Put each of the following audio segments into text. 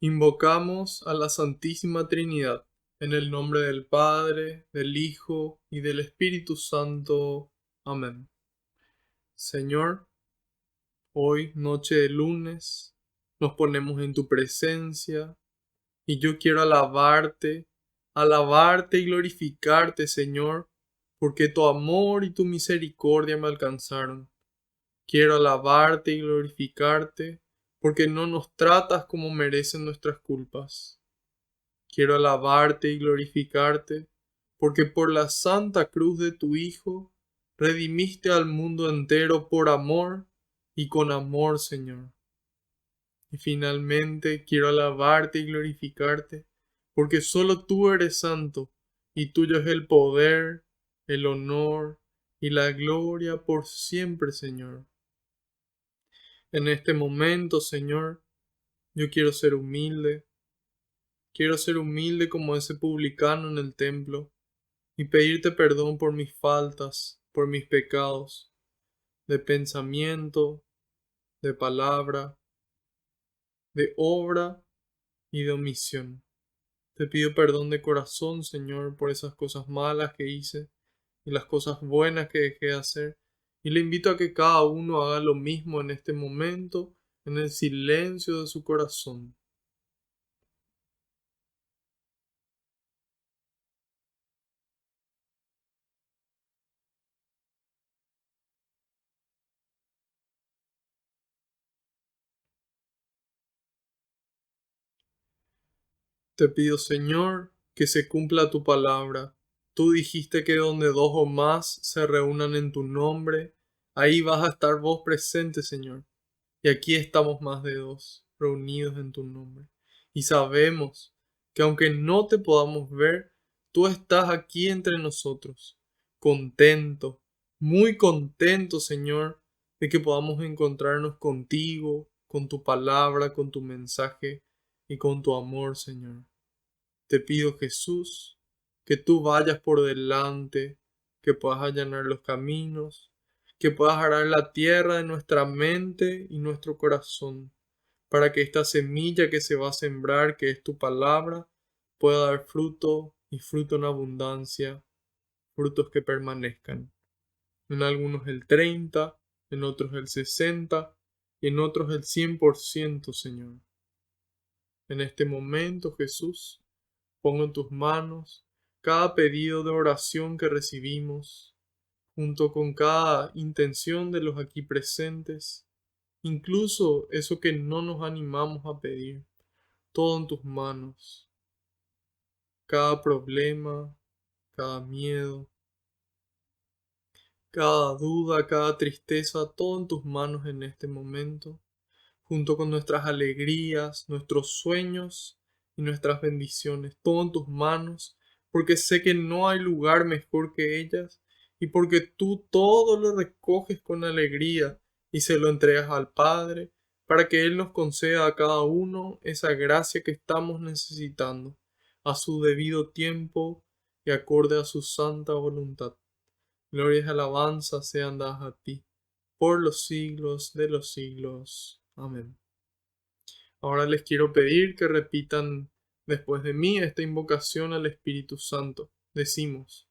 Invocamos a la Santísima Trinidad, en el nombre del Padre, del Hijo y del Espíritu Santo. Amén. Señor, hoy, noche de lunes, nos ponemos en tu presencia y yo quiero alabarte y glorificarte, Señor, porque tu amor y tu misericordia me alcanzaron. Quiero alabarte y glorificarte, porque no nos tratas como merecen nuestras culpas. Quiero alabarte y glorificarte, porque por la santa cruz de tu Hijo, redimiste al mundo entero por amor y con amor, Señor. Y finalmente quiero alabarte y glorificarte, porque solo tú eres santo, y tuyo es el poder, el honor y la gloria por siempre, Señor. En este momento, Señor, yo quiero ser humilde como ese publicano en el templo, y pedirte perdón por mis faltas, por mis pecados, de pensamiento, de palabra, de obra y de omisión. Te pido perdón de corazón, Señor, por esas cosas malas que hice y las cosas buenas que dejé de hacer. Y le invito a que cada uno haga lo mismo en este momento, en el silencio de su corazón. Te pido, Señor, que se cumpla tu palabra. Tú dijiste que donde dos o más se reúnan en tu nombre, ahí vas a estar vos presente, Señor. Y aquí estamos más de dos, reunidos en tu nombre. Y sabemos que aunque no te podamos ver, tú estás aquí entre nosotros, contento, muy contento, Señor, de que podamos encontrarnos contigo, con tu palabra, con tu mensaje y con tu amor, Señor. Te pido, Jesús, que tú vayas por delante, que puedas allanar los caminos, que puedas arar la tierra de nuestra mente y nuestro corazón, para que esta semilla que se va a sembrar, que es tu palabra, pueda dar fruto y fruto en abundancia, frutos que permanezcan. En algunos el 30, en otros el 60 y en otros el 100%, Señor. En este momento, Jesús, pongo en tus manos cada pedido de oración que recibimos, junto con cada intención de los aquí presentes, incluso eso que no nos animamos a pedir, todo en tus manos, cada problema, cada miedo, cada duda, cada tristeza, todo en tus manos en este momento, junto con nuestras alegrías, nuestros sueños y nuestras bendiciones, todo en tus manos, porque sé que no hay lugar mejor que ellas y porque tú todo lo recoges con alegría y se lo entregas al Padre para que Él nos conceda a cada uno esa gracia que estamos necesitando, a su debido tiempo y acorde a su santa voluntad. Glorias y alabanzas sean dadas a ti, por los siglos de los siglos. Amén. Ahora les quiero pedir que repitan después de mí esta invocación al Espíritu Santo. Decimos,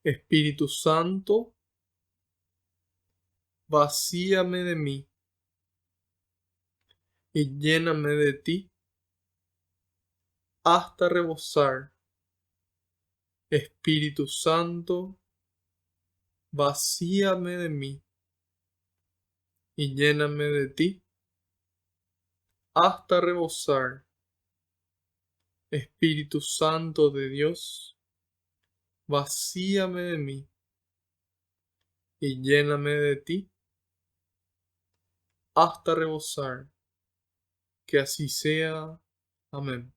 Espíritu Santo, vacíame de mí y lléname de ti hasta rebosar. Espíritu Santo, vacíame de mí y lléname de ti hasta rebosar. Espíritu Santo de Dios, vacíame de mí y lléname de ti hasta rebosar. Que así sea. Amén.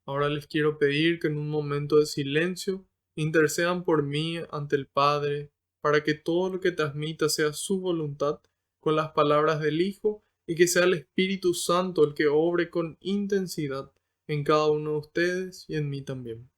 Ahora les quiero pedir que en un momento de silencio intercedan por mí ante el Padre, para que todo lo que transmita sea su voluntad con las palabras del Hijo y que sea el Espíritu Santo el que obre con intensidad en cada uno de ustedes y en mí también.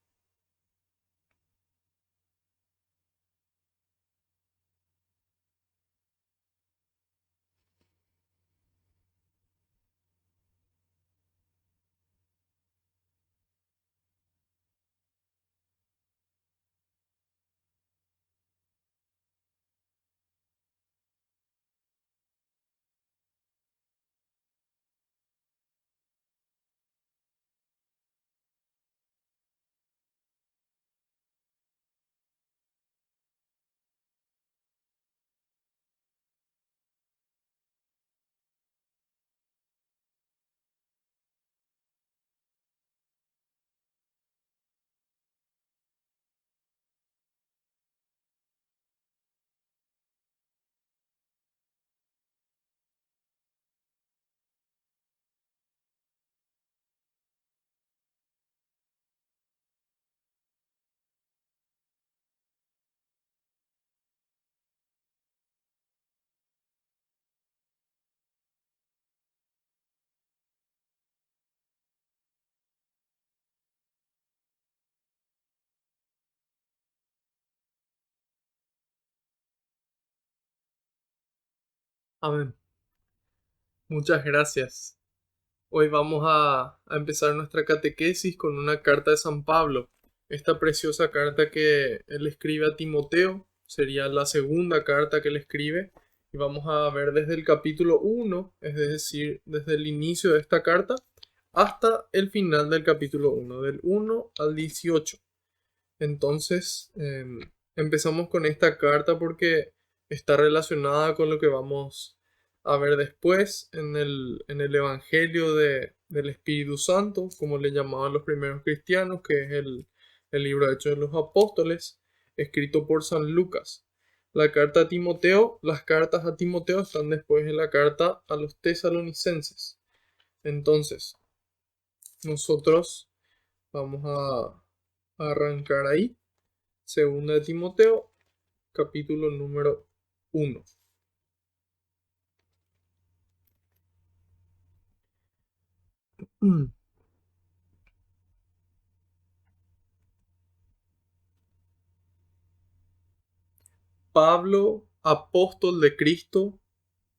Amén. Muchas gracias. Hoy vamos a empezar nuestra catequesis con una carta de San Pablo. Esta preciosa carta que él escribe a Timoteo sería la segunda carta que él escribe. Y vamos a ver desde el capítulo 1, es decir, desde el inicio de esta carta, hasta el final del capítulo 1, del 1 al 18. Entonces, empezamos con esta carta porque está relacionada con lo que vamos a ver después en el Evangelio del Espíritu Santo, como le llamaban los primeros cristianos, que es el libro de Hechos de los Apóstoles, escrito por San Lucas. La carta a Timoteo, las cartas a Timoteo están después de la carta a los tesalonicenses. Entonces, nosotros vamos a arrancar ahí. Segunda de Timoteo, capítulo número 1. Pablo, apóstol de Cristo,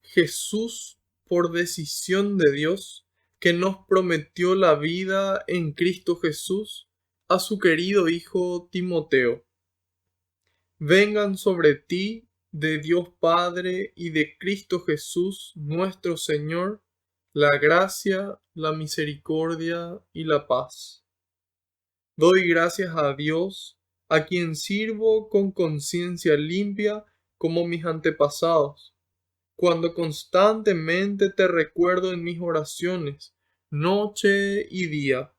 Jesús, por decisión de Dios, que nos prometió la vida en Cristo Jesús, a su querido Hijo Timoteo. Vengan sobre ti, de Dios Padre y de Cristo Jesús, nuestro Señor, la gracia, la misericordia y la paz. Doy gracias a Dios, a quien sirvo con conciencia limpia como mis antepasados, cuando constantemente te recuerdo en mis oraciones, noche y día.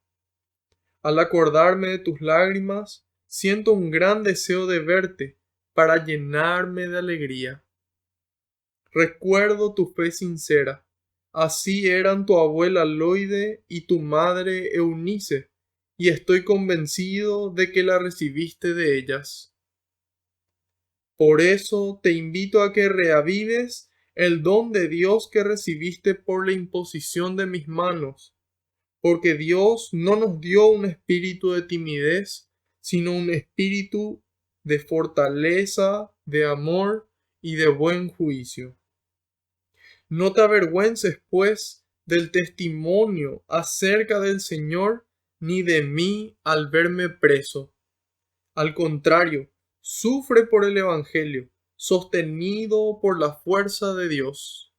Al acordarme de tus lágrimas, siento un gran deseo de verte para llenarme de alegría. Recuerdo tu fe sincera. Así eran tu abuela Loide y tu madre Eunice, y estoy convencido de que la recibiste de ellas. Por eso te invito a que reavives el don de Dios que recibiste por la imposición de mis manos, porque Dios no nos dio un espíritu de timidez, sino un espíritu de fortaleza, de amor y de buen juicio. No te avergüences, pues, del testimonio acerca del Señor, ni de mí al verme preso. Al contrario, sufre por el Evangelio, sostenido por la fuerza de Dios.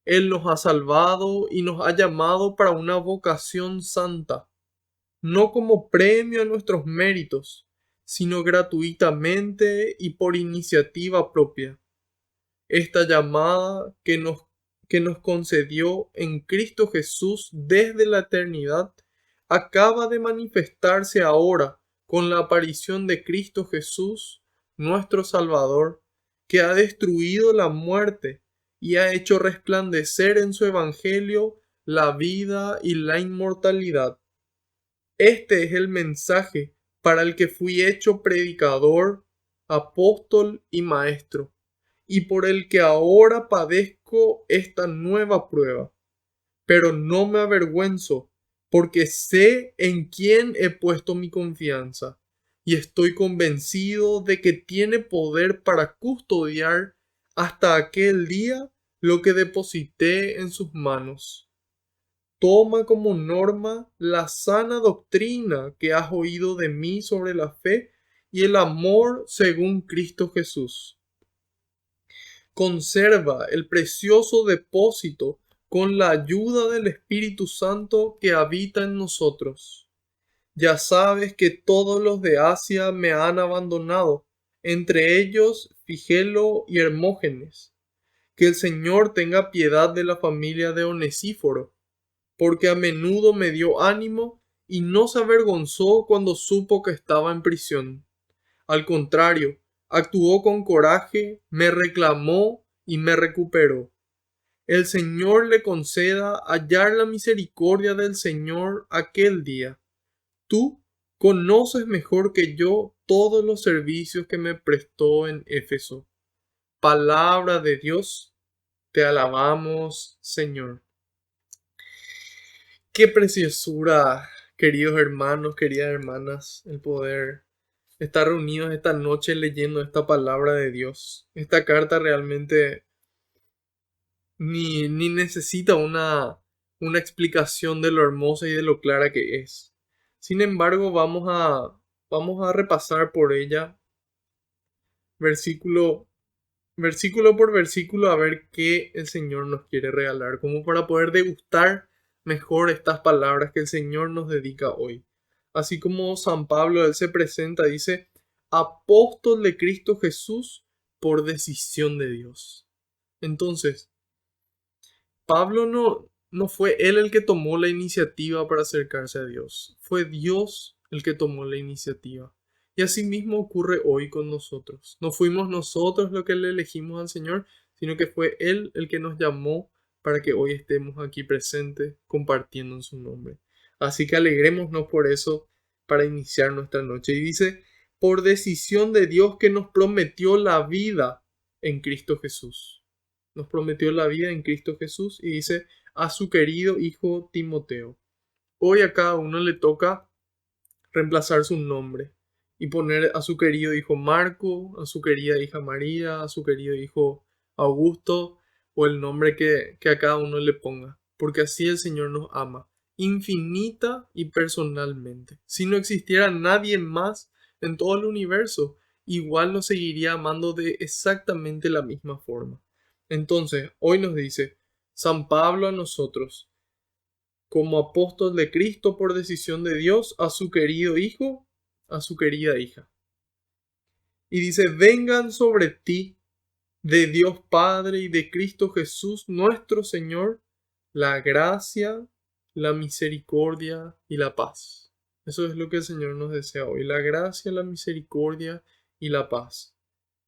Él nos ha salvado y nos ha llamado para una vocación santa, no como premio a nuestros méritos, sino gratuitamente y por iniciativa propia. Esta llamada que nos concedió en Cristo Jesús desde la eternidad acaba de manifestarse ahora con la aparición de Cristo Jesús, nuestro Salvador, que ha destruido la muerte y ha hecho resplandecer en su Evangelio la vida y la inmortalidad. Este es el mensaje para el que fui hecho predicador, apóstol y maestro, y por el que ahora padezco esta nueva prueba. Pero no me avergüenzo, porque sé en quién he puesto mi confianza, y estoy convencido de que tiene poder para custodiar hasta aquel día lo que deposité en sus manos. Toma como norma la sana doctrina que has oído de mí sobre la fe y el amor según Cristo Jesús. Conserva el precioso depósito con la ayuda del Espíritu Santo que habita en nosotros. Ya sabes que todos los de Asia me han abandonado, entre ellos Figelo y Hermógenes. Que el Señor tenga piedad de la familia de Onesíforo, porque a menudo me dio ánimo y no se avergonzó cuando supo que estaba en prisión. Al contrario, actuó con coraje, me reclamó y me recuperó. El Señor le conceda hallar la misericordia del Señor aquel día. Tú conoces mejor que yo todos los servicios que me prestó en Éfeso. Palabra de Dios, te alabamos, Señor. Qué preciosura, queridos hermanos, queridas hermanas, el poder estar reunidos esta noche leyendo esta palabra de Dios. Esta carta realmente ni necesita una explicación de lo hermosa y de lo clara que es. Sin embargo, vamos a repasar por ella versículo, versículo por versículo a ver qué el Señor nos quiere regalar, como para poder degustar mejor estas palabras que el Señor nos dedica hoy. Así como San Pablo, él se presenta, dice, apóstol de Cristo Jesús por decisión de Dios. Entonces, Pablo no fue él el que tomó la iniciativa para acercarse a Dios, fue Dios el que tomó la iniciativa. Y así mismo ocurre hoy con nosotros. No fuimos nosotros los que le elegimos al Señor, sino que fue Él el que nos llamó para que hoy estemos aquí presentes compartiendo en su nombre. Así que alegrémonos por eso para iniciar nuestra noche. Y dice, por decisión de Dios que nos prometió la vida en Cristo Jesús. Nos prometió la vida en Cristo Jesús y dice a su querido hijo Timoteo. Hoy a cada uno le toca reemplazar su nombre y poner a su querido hijo Marco, a su querida hija María, a su querido hijo Augusto o el nombre que a cada uno le ponga, porque así el Señor nos ama, infinita y personalmente. Si no existiera nadie más en todo el universo, igual nos seguiría amando de exactamente la misma forma. Entonces, hoy nos dice San Pablo a nosotros, como apóstol de Cristo por decisión de Dios, a su querido hijo, a su querida hija. Y dice, vengan sobre ti, de Dios Padre y de Cristo Jesús nuestro Señor, la gracia, la misericordia y la paz. Eso es lo que el Señor nos desea hoy, la gracia, la misericordia y la paz.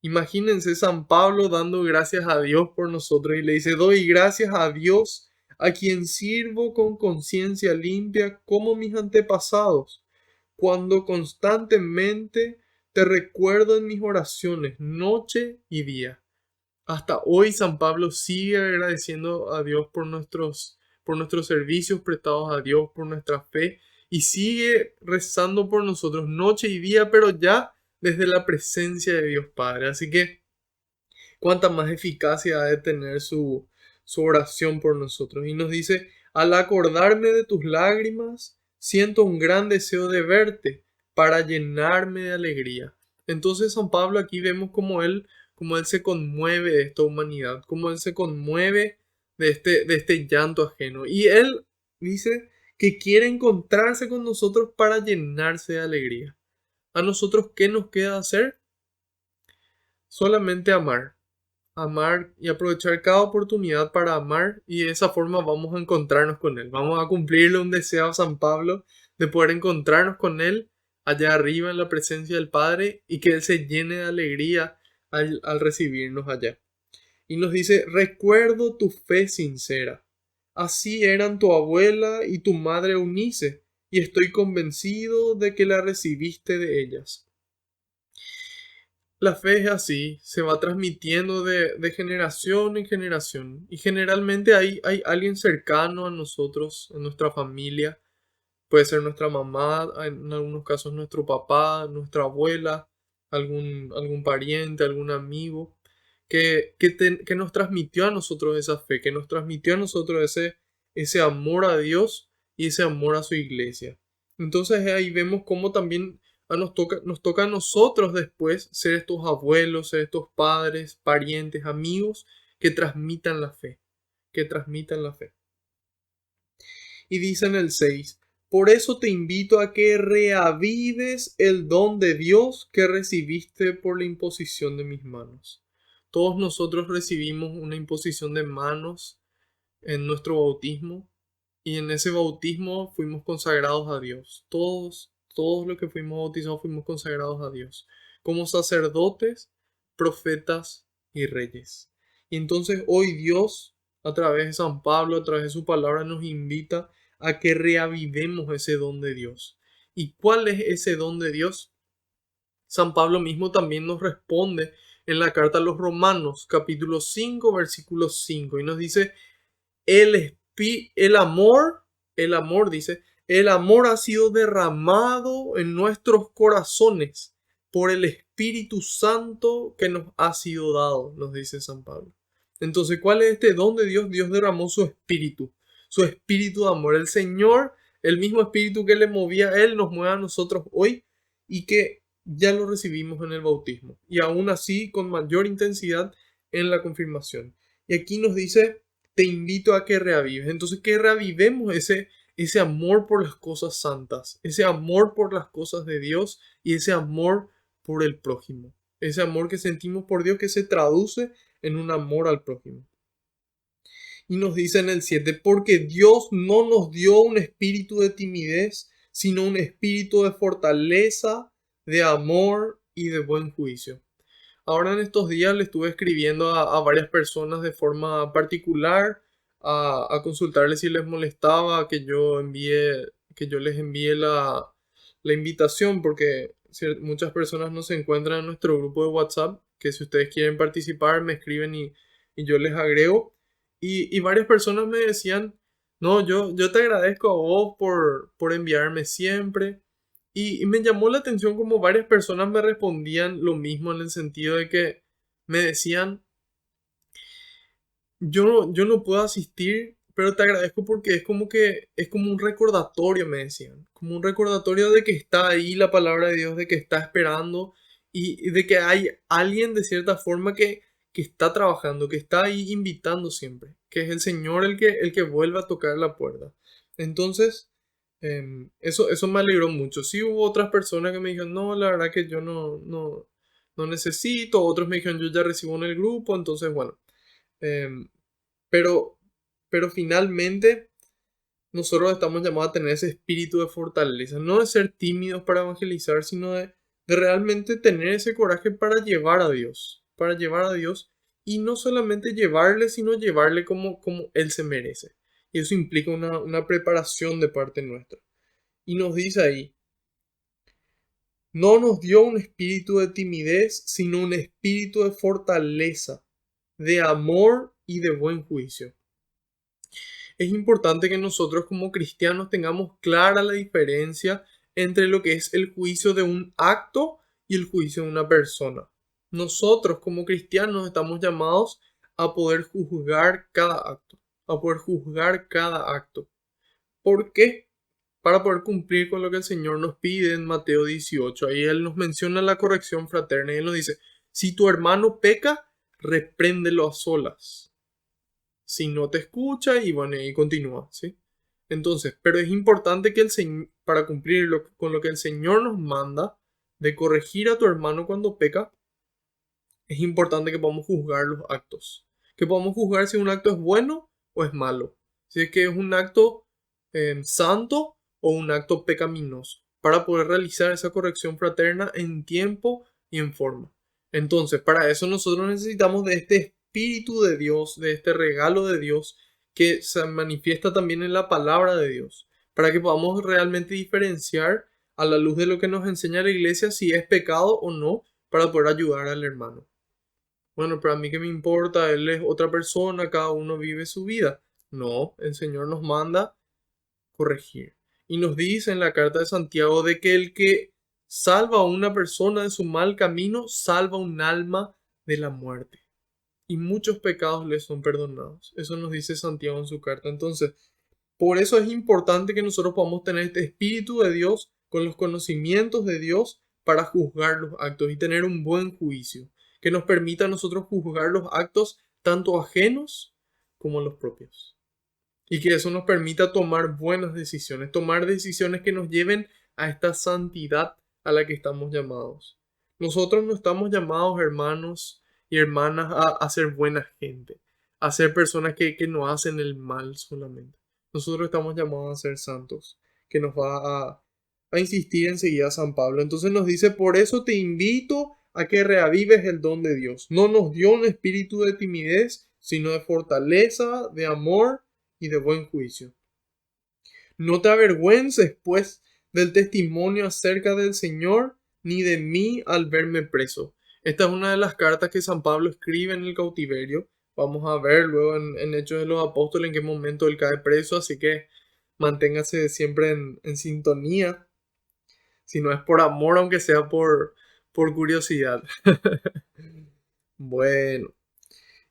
Imagínense San Pablo dando gracias a Dios por nosotros y le dice, doy gracias a Dios a quien sirvo con conciencia limpia como mis antepasados, cuando constantemente te recuerdo en mis oraciones, noche y día. Hasta hoy San Pablo sigue agradeciendo a Dios por nuestros servicios prestados a Dios, por nuestra fe, y sigue rezando por nosotros noche y día, pero ya desde la presencia de Dios Padre. Así que cuánta más eficacia ha de tener su oración por nosotros. Y nos dice, al acordarme de tus lágrimas, siento un gran deseo de verte para llenarme de alegría. Entonces San Pablo aquí vemos como él se conmueve de esta humanidad, como él se conmueve de este llanto ajeno. Y él dice que quiere encontrarse con nosotros para llenarse de alegría. ¿A nosotros qué nos queda hacer? Solamente amar. Amar y aprovechar cada oportunidad para amar y de esa forma vamos a encontrarnos con Él. Vamos a cumplirle un deseo a San Pablo de poder encontrarnos con Él allá arriba en la presencia del Padre y que Él se llene de alegría al recibirnos allá. Y nos dice, recuerdo tu fe sincera. Así eran tu abuela y tu madre Eunice, y estoy convencido de que la recibiste de ellas. La fe es así, se va transmitiendo de generación en generación y generalmente hay alguien cercano a nosotros, en nuestra familia, puede ser nuestra mamá, en algunos casos nuestro papá, nuestra abuela, algún pariente, algún amigo, que nos transmitió a nosotros esa fe, que nos transmitió a nosotros ese amor a Dios y ese amor a su iglesia. Entonces ahí vemos cómo también nos toca a nosotros después ser estos abuelos, ser estos padres, parientes, amigos que transmitan la fe, que transmitan la fe. Y dice en el 6, por eso te invito a que reavives el don de Dios que recibiste por la imposición de mis manos. Todos nosotros recibimos una imposición de manos en nuestro bautismo y en ese bautismo fuimos consagrados a Dios. Todos los que fuimos bautizados fuimos consagrados a Dios como sacerdotes, profetas y reyes. Y entonces hoy Dios, a través de San Pablo, a través de su palabra, nos invita a que reavivemos ese don de Dios. ¿Y cuál es ese don de Dios? San Pablo mismo también nos responde en la carta a los Romanos, capítulo 5, versículo 5, y nos dice, el amor dice, el amor ha sido derramado en nuestros corazones por el Espíritu Santo que nos ha sido dado, nos dice San Pablo. Entonces, ¿cuál es este don de Dios? Dios derramó su espíritu de amor. El Señor, el mismo espíritu que le movía a Él, nos mueve a nosotros hoy y que ya lo recibimos en el bautismo. Y aún así, con mayor intensidad en la confirmación. Y aquí nos dice, te invito a que reavives. Entonces, que reavivemos ese amor por las cosas santas, ese amor por las cosas de Dios y ese amor por el prójimo. Ese amor que sentimos por Dios que se traduce en un amor al prójimo. Y nos dice en el 7, porque Dios no nos dio un espíritu de timidez, sino un espíritu de fortaleza, de amor y de buen juicio. Ahora en estos días le estuve escribiendo a varias personas de forma particular, a consultarles si les molestaba que yo les envíe la invitación, porque muchas personas no se encuentran en nuestro grupo de WhatsApp, que si ustedes quieren participar me escriben y yo les agrego. Y varias personas me decían, no, yo te agradezco a vos por enviarme siempre. Y me llamó la atención como varias personas me respondían lo mismo en el sentido de que me decían, yo no puedo asistir, pero te agradezco porque es como un recordatorio, me decían, como un recordatorio de que está ahí la palabra de Dios, de que está esperando y de que hay alguien de cierta forma que está trabajando, que está ahí invitando siempre, que es el Señor el que vuelve a tocar la puerta. Entonces, eso me alegró mucho. Sí hubo otras personas que me dijeron, no, la verdad que yo no necesito, otros me dijeron, yo ya recibo en el grupo, entonces bueno. em, pero, pero finalmente nosotros estamos llamados a tener ese espíritu de fortaleza, no de ser tímidos para evangelizar, sino de realmente tener ese coraje para llevar a Dios y no solamente llevarle, sino llevarle como Él se merece. Y eso implica una preparación de parte nuestra. Y nos dice ahí, no nos dio un espíritu de timidez, sino un espíritu de fortaleza, de amor y de buen juicio. Es importante que nosotros como cristianos tengamos clara la diferencia entre lo que es el juicio de un acto y el juicio de una persona. Nosotros como cristianos estamos llamados a poder juzgar cada acto, a poder juzgar cada acto. ¿Por qué? Para poder cumplir con lo que el Señor nos pide en Mateo 18. Ahí Él nos menciona la corrección fraterna y Él nos dice, si tu hermano peca, repréndelo a solas. Si no te escucha y bueno, y continúa, ¿sí? Entonces, pero es importante que para cumplir con lo que el Señor nos manda de corregir a tu hermano cuando peca, es importante que podamos juzgar los actos. Que podamos juzgar si un acto es bueno o es malo. Si es que es un acto santo o un acto pecaminoso. Para poder realizar esa corrección fraterna en tiempo y en forma. Entonces, para eso nosotros necesitamos de este Espíritu de Dios, de este regalo de Dios que se manifiesta también en la palabra de Dios. Para que podamos realmente diferenciar a la luz de lo que nos enseña la iglesia si es pecado o no para poder ayudar al hermano. Bueno, pero a mí qué me importa, él es otra persona, cada uno vive su vida. No, el Señor nos manda corregir. Y nos dice en la carta de Santiago de que el que salva a una persona de su mal camino, salva un alma de la muerte. Y muchos pecados le son perdonados. Eso nos dice Santiago en su carta. Entonces, por eso es importante que nosotros podamos tener este Espíritu de Dios con los conocimientos de Dios para juzgar los actos y tener un buen juicio que nos permita a nosotros juzgar los actos tanto ajenos como los propios. Y que eso nos permita tomar buenas decisiones, tomar decisiones que nos lleven a esta santidad a la que estamos llamados. Nosotros no estamos llamados, hermanos y hermanas, a ser buena gente, a ser personas que no hacen el mal solamente. Nosotros estamos llamados a ser santos, que nos va a insistir enseguida San Pablo. Entonces nos dice, por eso te invito a que reavives el don de Dios. No nos dio un espíritu de timidez, sino de fortaleza, de amor y de buen juicio. No te avergüences, pues, del testimonio acerca del Señor, ni de mí al verme preso. Esta es una de las cartas que San Pablo escribe en el cautiverio. Vamos a ver luego en Hechos de los Apóstoles en qué momento él cae preso, así que manténgase siempre en sintonía. Si no es por amor, aunque sea por curiosidad. Bueno.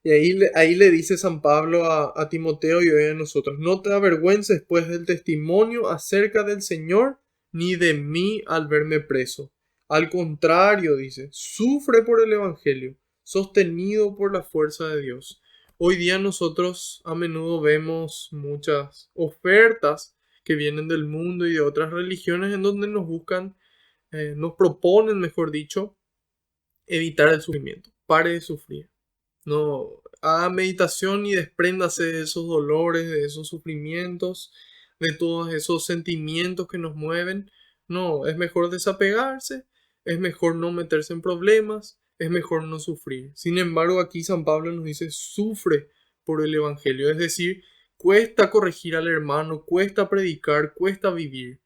Y ahí le dice San Pablo a Timoteo y hoy a nosotros, no te avergüences pues del testimonio acerca del Señor, ni de mí al verme preso. Al contrario, dice, sufre por el Evangelio, sostenido por la fuerza de Dios. Hoy día nosotros a menudo vemos muchas ofertas que vienen del mundo y de otras religiones en donde nos buscan, nos proponen, mejor dicho, evitar el sufrimiento. Pare de sufrir. No, haga meditación y despréndase de esos dolores, de esos sufrimientos, de todos esos sentimientos que nos mueven. No, es mejor desapegarse, es mejor no meterse en problemas, es mejor no sufrir. Sin embargo, aquí San Pablo nos dice, sufre por el Evangelio, es decir, cuesta corregir al hermano, cuesta predicar, cuesta vivir.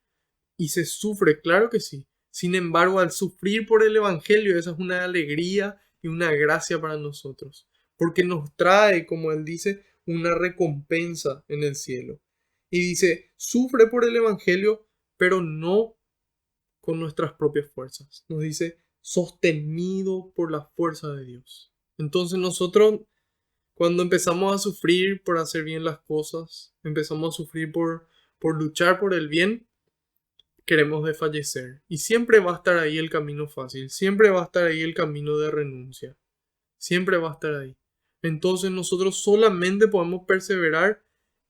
Y se sufre, claro que sí. Sin embargo, al sufrir por el Evangelio, esa es una alegría y una gracia para nosotros, porque nos trae, como él dice, una recompensa en el cielo. Y dice, sufre por el Evangelio, pero no con nuestras propias fuerzas. Nos dice, sostenido por la fuerza de Dios. Entonces nosotros, cuando empezamos a sufrir por hacer bien las cosas, empezamos a sufrir por luchar por el bien, queremos desfallecer. Y siempre va a estar ahí el camino fácil, siempre va a estar ahí el camino de renuncia, siempre va a estar ahí. Entonces nosotros solamente podemos perseverar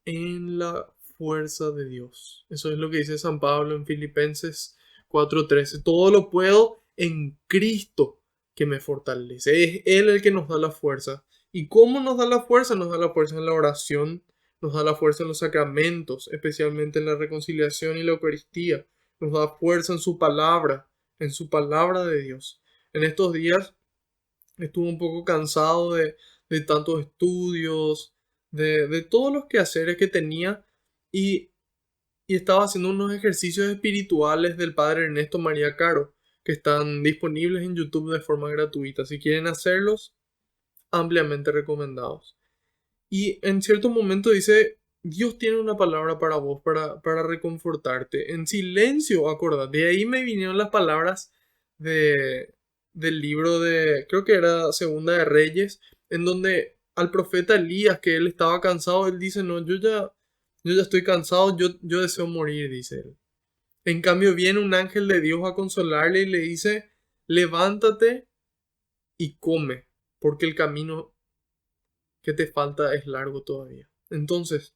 en la fuerza de Dios. Eso es lo que dice San Pablo en Filipenses 4:13. Todo lo puedo en Cristo que me fortalece. Es Él el que nos da la fuerza. ¿Y cómo nos da la fuerza? Nos da la fuerza en la oración, nos da la fuerza en los sacramentos, especialmente en la reconciliación y la Eucaristía. Nos da fuerza en su palabra de Dios. En estos días estuve un poco cansado de tantos estudios, de todos los quehaceres que tenía y, y estaba haciendo unos ejercicios espirituales del Padre Ernesto María Caro que están disponibles en YouTube de forma gratuita. Si quieren hacerlos, ampliamente recomendados. Y en cierto momento dice, Dios tiene una palabra para vos, para reconfortarte. En silencio, acordate. De ahí me vinieron las palabras de, del libro de, creo que era Segunda de Reyes, en donde al profeta Elías, que él estaba cansado, él dice, no, yo ya estoy cansado, yo deseo morir, dice él. En cambio viene un ángel de Dios a consolarle y le dice, levántate y come, porque el camino que te falta es largo todavía. Entonces,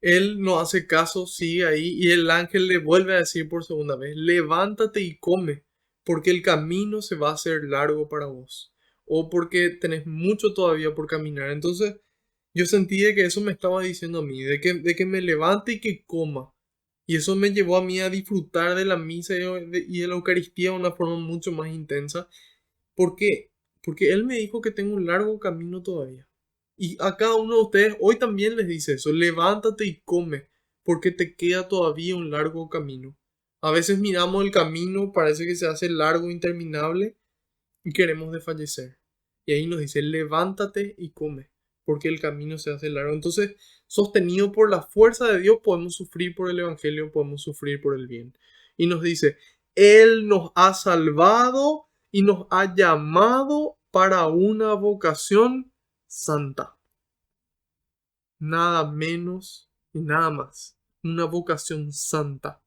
él no hace caso, sigue ahí y el ángel le vuelve a decir por segunda vez, levántate y come, porque el camino se va a hacer largo para vos, o porque tenés mucho todavía por caminar. Entonces, yo sentí de que eso me estaba diciendo a mí, de que me levante y que coma. Y eso me llevó a mí a disfrutar de la misa y de la Eucaristía de una forma mucho más intensa. ¿Por qué? Porque Él me dijo que tengo un largo camino todavía. Y a cada uno de ustedes hoy también les dice eso, levántate y come, porque te queda todavía un largo camino. A veces miramos el camino, parece que se hace largo, interminable, y queremos desfallecer. Y ahí nos dice, levántate y come, porque el camino se hace largo. Entonces, sostenido por la fuerza de Dios, podemos sufrir por el Evangelio, podemos sufrir por el bien. Y nos dice, Él nos ha salvado y nos ha llamado para una vocación santa. Nada menos y nada más. Una vocación santa.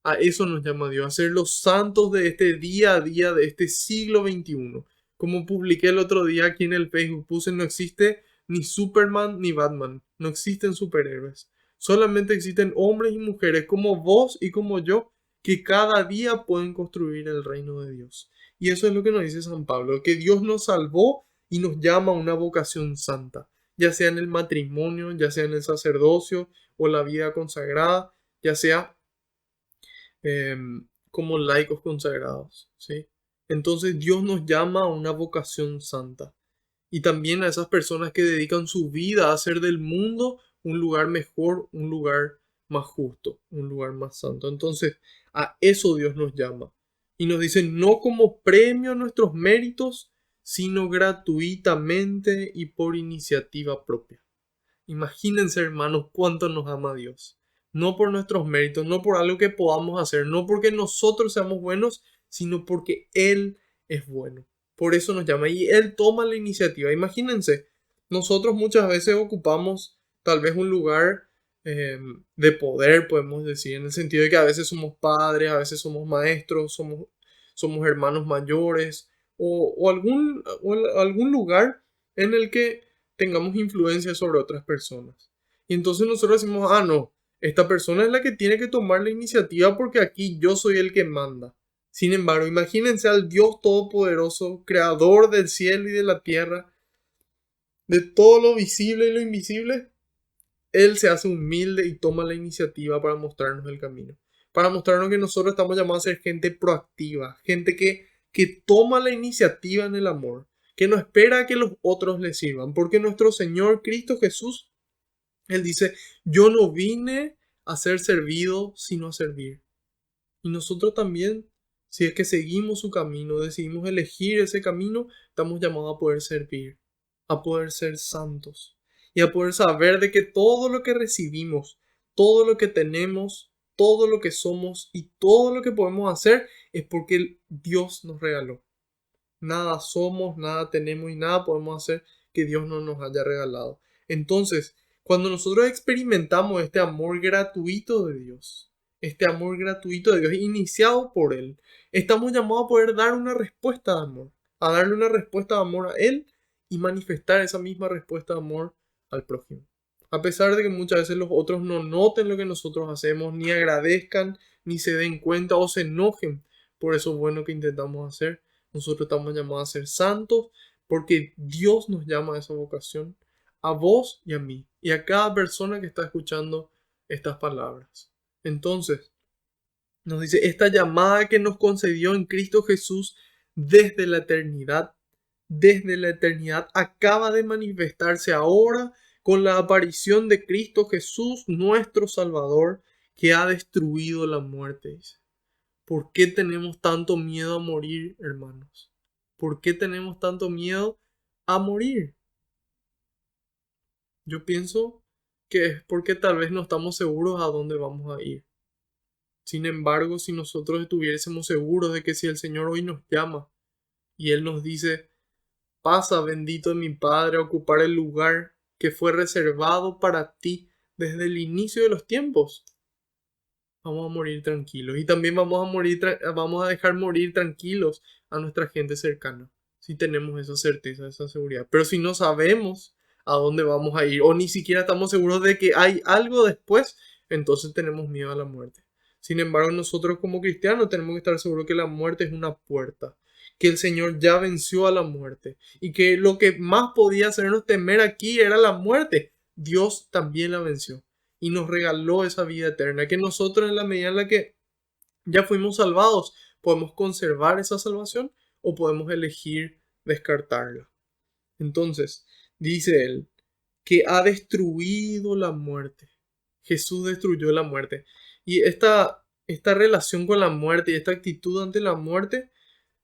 A eso nos llama Dios, a ser los santos de este día a día, de este siglo XXI. Como publiqué el otro día aquí en el Facebook, puse no existe ni Superman ni Batman. No existen superhéroes. Solamente existen hombres y mujeres como vos y como yo que cada día pueden construir el reino de Dios. Y eso es lo que nos dice San Pablo, que Dios nos salvó y nos llama a una vocación santa, ya sea en el matrimonio, ya sea en el sacerdocio o la vida consagrada, ya sea como laicos consagrados, ¿sí? Entonces Dios nos llama a una vocación santa y también a esas personas que dedican su vida a hacer del mundo un lugar mejor, un lugar más justo, un lugar más santo. Entonces a eso Dios nos llama y nos dice no como premio a nuestros méritos, sino gratuitamente y por iniciativa propia. Imagínense, hermanos, cuánto nos ama Dios. No por nuestros méritos, no por algo que podamos hacer, no porque nosotros seamos buenos, sino porque Él es bueno. Por eso nos llama y Él toma la iniciativa. Imagínense, nosotros muchas veces ocupamos tal vez un lugar de poder, podemos decir, en el sentido de que a veces somos padres, a veces somos maestros, somos hermanos mayores o algún lugar en el que tengamos influencia sobre otras personas. Y entonces nosotros decimos, ah, no, esta persona es la que tiene que tomar la iniciativa porque aquí yo soy el que manda. Sin embargo, imagínense al Dios Todopoderoso, creador del cielo y de la tierra, de todo lo visible y lo invisible. Él se hace humilde y toma la iniciativa para mostrarnos el camino. Para mostrarnos que nosotros estamos llamados a ser gente proactiva, gente que toma la iniciativa en el amor, que no espera a que los otros le sirvan. Porque nuestro Señor Cristo Jesús, Él dice, yo no vine a ser servido, sino a servir. Y nosotros también, si es que seguimos su camino, decidimos elegir ese camino, estamos llamados a poder servir, a poder ser santos y a poder saber de que todo lo que recibimos, todo lo que tenemos, todo lo que somos y todo lo que podemos hacer es porque Dios nos regaló. Nada somos, nada tenemos y nada podemos hacer que Dios no nos haya regalado. Entonces, cuando nosotros experimentamos este amor gratuito de Dios, este amor gratuito de Dios iniciado por Él, estamos llamados a poder dar una respuesta de amor, a darle una respuesta de amor a Él y manifestar esa misma respuesta de amor al prójimo. A pesar de que muchas veces los otros no noten lo que nosotros hacemos, ni agradezcan, ni se den cuenta o se enojen por eso bueno que intentamos hacer, nosotros estamos llamados a ser santos porque Dios nos llama a esa vocación, a vos y a mí, y a cada persona que está escuchando estas palabras. Entonces, nos dice, esta llamada que nos concedió en Cristo Jesús desde la eternidad, acaba de manifestarse ahora con la aparición de Cristo Jesús, nuestro Salvador, que ha destruido la muerte. ¿Por qué tenemos tanto miedo a morir, hermanos? ¿Por qué tenemos tanto miedo a morir? Yo pienso que es porque tal vez no estamos seguros a dónde vamos a ir. Sin embargo, si nosotros estuviésemos seguros de que si el Señor hoy nos llama y Él nos dice, pasa bendito de mi Padre a ocupar el lugar que fue reservado para ti desde el inicio de los tiempos, vamos a morir tranquilos. Y también vamos a dejar morir tranquilos a nuestra gente cercana. Si tenemos esa certeza, esa seguridad. Pero si no sabemos a dónde vamos a ir o ni siquiera estamos seguros de que hay algo después, entonces tenemos miedo a la muerte. Sin embargo, nosotros como cristianos tenemos que estar seguros que la muerte es una puerta, que el Señor ya venció a la muerte y que lo que más podía hacernos temer aquí era la muerte. Dios también la venció y nos regaló esa vida eterna, que nosotros en la medida en la que ya fuimos salvados, podemos conservar esa salvación o podemos elegir descartarla. Entonces, dice él, que ha destruido la muerte. Jesús destruyó la muerte. Y esta relación con la muerte y esta actitud ante la muerte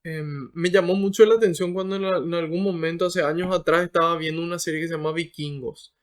me llamó mucho la atención cuando en algún momento, hace años atrás, estaba viendo una serie que se llama Vikingos.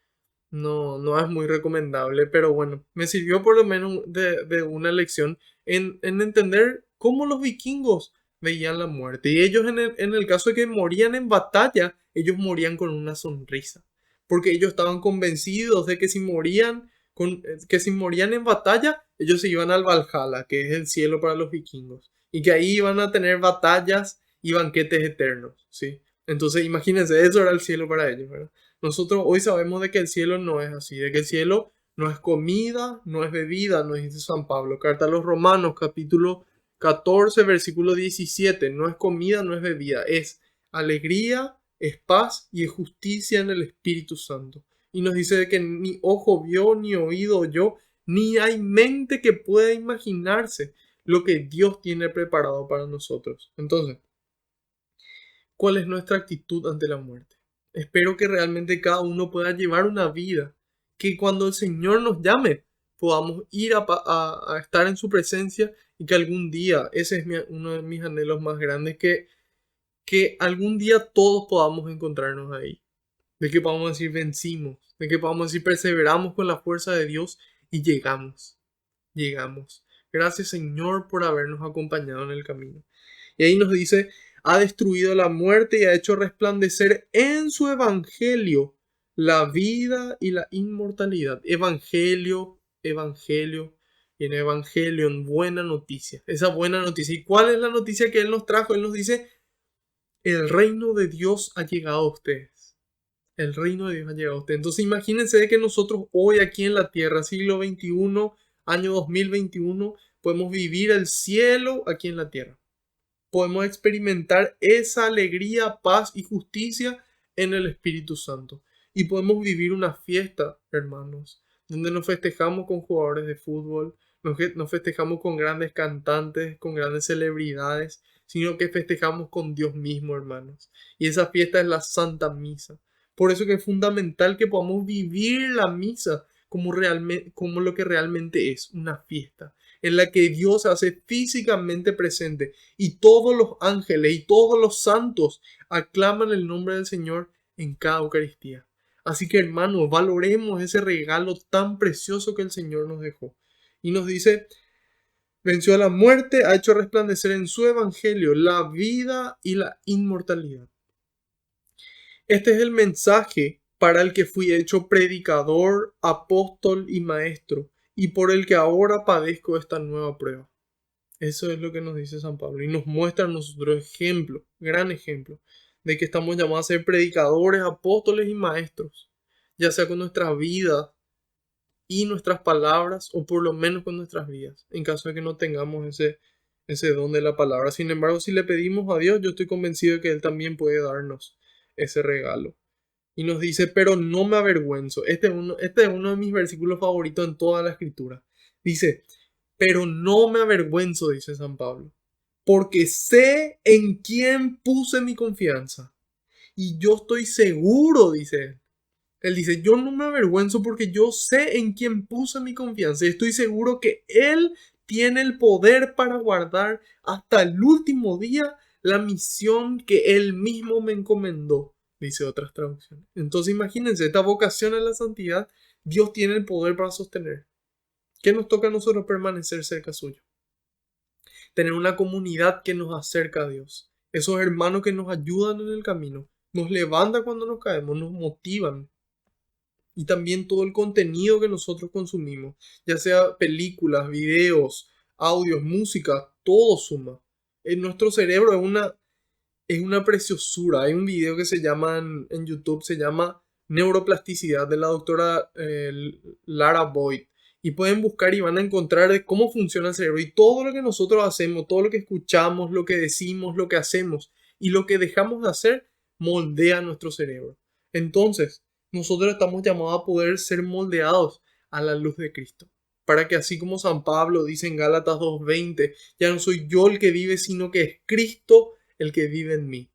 No, no es muy recomendable, pero bueno, me sirvió por lo menos de una lección en entender cómo los vikingos veían la muerte. Y ellos en el caso de que morían en batalla, ellos morían con una sonrisa. Porque ellos estaban convencidos de que que si morían en batalla, ellos se iban al Valhalla, que es el cielo para los vikingos. Y que ahí iban a tener batallas y banquetes eternos, ¿sí? Entonces imagínense, eso era el cielo para ellos, ¿verdad? Nosotros hoy sabemos de que el cielo no es así, de que el cielo no es comida, no es bebida, nos dice San Pablo. Carta a los Romanos, capítulo 14, versículo 17. No es comida, no es bebida, es alegría, es paz y es justicia en el Espíritu Santo. Y nos dice de que ni ojo vio, ni oído oyó, ni hay mente que pueda imaginarse lo que Dios tiene preparado para nosotros. Entonces, ¿cuál es nuestra actitud ante la muerte? Espero que realmente cada uno pueda llevar una vida que cuando el Señor nos llame podamos ir a estar en su presencia y que algún día, ese es uno de mis anhelos más grandes, que algún día todos podamos encontrarnos ahí. De que podamos decir vencimos, de que podamos decir perseveramos con la fuerza de Dios y llegamos. Gracias Señor por habernos acompañado en el camino. Y ahí nos dice, Ha destruido la muerte y ha hecho resplandecer en su evangelio la vida y la inmortalidad. Evangelio, evangelio, y en evangelion, buena noticia. Esa buena noticia. ¿Y cuál es la noticia que Él nos trajo? Él nos dice, el reino de Dios ha llegado a ustedes. El reino de Dios ha llegado a ustedes. Entonces imagínense de que nosotros hoy aquí en la tierra, siglo XXI, año 2021, podemos vivir el cielo aquí en la tierra. Podemos experimentar esa alegría, paz y justicia en el Espíritu Santo. Y podemos vivir una fiesta, hermanos, donde nos festejamos con jugadores de fútbol, nos festejamos con grandes cantantes, con grandes celebridades, sino que festejamos con Dios mismo, hermanos. Y esa fiesta es la Santa Misa. Por eso que es fundamental que podamos vivir la misa como lo que realmente es, una fiesta, en la que Dios se hace físicamente presente y todos los ángeles y todos los santos aclaman el nombre del Señor en cada Eucaristía. Así que hermanos, valoremos ese regalo tan precioso que el Señor nos dejó. Y nos dice, venció a la muerte, ha hecho resplandecer en su evangelio la vida y la inmortalidad. Este es el mensaje para el que fui hecho predicador, apóstol y maestro, y por el que ahora padezco esta nueva prueba. Eso es lo que nos dice San Pablo y nos muestra a nosotros ejemplo, gran ejemplo, de que estamos llamados a ser predicadores, apóstoles y maestros, ya sea con nuestra vida y nuestras palabras, o por lo menos con nuestras vidas, en caso de que no tengamos ese don de la palabra. Sin embargo, si le pedimos a Dios, yo estoy convencido de que Él también puede darnos ese regalo. Y nos dice, pero no me avergüenzo. Este es uno de mis versículos favoritos en toda la escritura. Dice, pero no me avergüenzo, dice San Pablo, porque sé en quién puse mi confianza. Y yo estoy seguro, dice él. Él dice, yo no me avergüenzo porque yo sé en quién puse mi confianza. Y estoy seguro que Él tiene el poder para guardar hasta el último día la misión que Él mismo me encomendó, dice otras traducciones. Entonces imagínense, esta vocación a la santidad, Dios tiene el poder para sostener. ¿Qué nos toca a nosotros? Permanecer cerca suyo. Tener una comunidad que nos acerca a Dios. Esos hermanos que nos ayudan en el camino. Nos levantan cuando nos caemos, nos motivan. Y también todo el contenido que nosotros consumimos. Ya sea películas, videos, audios, música, todo suma. En nuestro cerebro es una preciosura. Hay un video que se llama en YouTube, se llama Neuroplasticidad, de la doctora Lara Boyd. Y pueden buscar y van a encontrar de cómo funciona el cerebro. Y todo lo que nosotros hacemos, todo lo que escuchamos, lo que decimos, lo que hacemos y lo que dejamos de hacer, moldea nuestro cerebro. Entonces, nosotros estamos llamados a poder ser moldeados a la luz de Cristo. Para que así como San Pablo dice en Gálatas 2:20, ya no soy yo el que vive, sino que es Cristo el que vive en mí.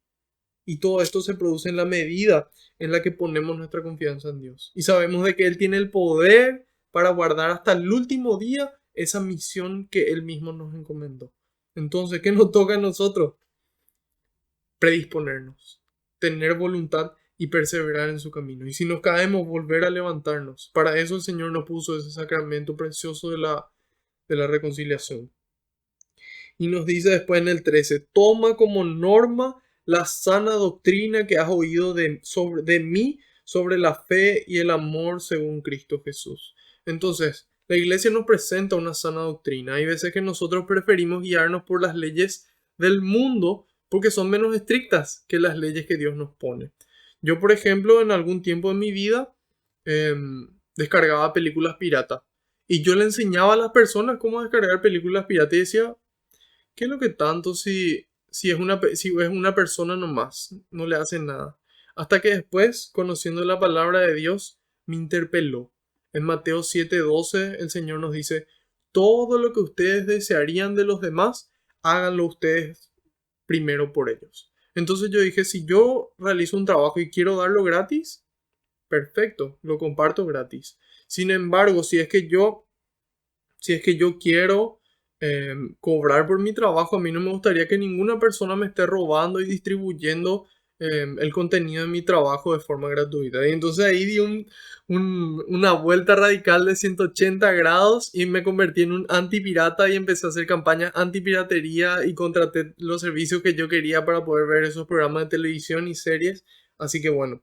Y todo esto se produce en la medida en la que ponemos nuestra confianza en Dios. Y sabemos de que Él tiene el poder para guardar hasta el último día esa misión que Él mismo nos encomendó. Entonces, ¿qué nos toca a nosotros? Predisponernos, tener voluntad y perseverar en su camino. Y si nos caemos, volver a levantarnos. Para eso el Señor nos puso ese sacramento precioso de la reconciliación. Y nos dice después en el 13, toma como norma la sana doctrina que has oído de mí sobre la fe y el amor según Cristo Jesús. Entonces, la iglesia nos presenta una sana doctrina. Hay veces que nosotros preferimos guiarnos por las leyes del mundo porque son menos estrictas que las leyes que Dios nos pone. Yo, por ejemplo, en algún tiempo de mi vida descargaba películas piratas. Y yo le enseñaba a las personas cómo descargar películas piratas y decía, ¿qué es lo que tanto si es una persona nomás? No le hace nada. Hasta que después, conociendo la palabra de Dios, me interpeló. En Mateo 7:12 el Señor nos dice, todo lo que ustedes desearían de los demás, háganlo ustedes primero por ellos. Entonces yo dije, si yo realizo un trabajo y quiero darlo gratis, perfecto, lo comparto gratis. Sin embargo, si es que yo quiero cobrar por mi trabajo, a mí no me gustaría que ninguna persona me esté robando y distribuyendo el contenido de mi trabajo de forma gratuita. Y entonces ahí di una vuelta radical de 180 grados y me convertí en un antipirata y empecé a hacer campañas antipiratería y contraté los servicios que yo quería para poder ver esos programas de televisión y series. Así que bueno,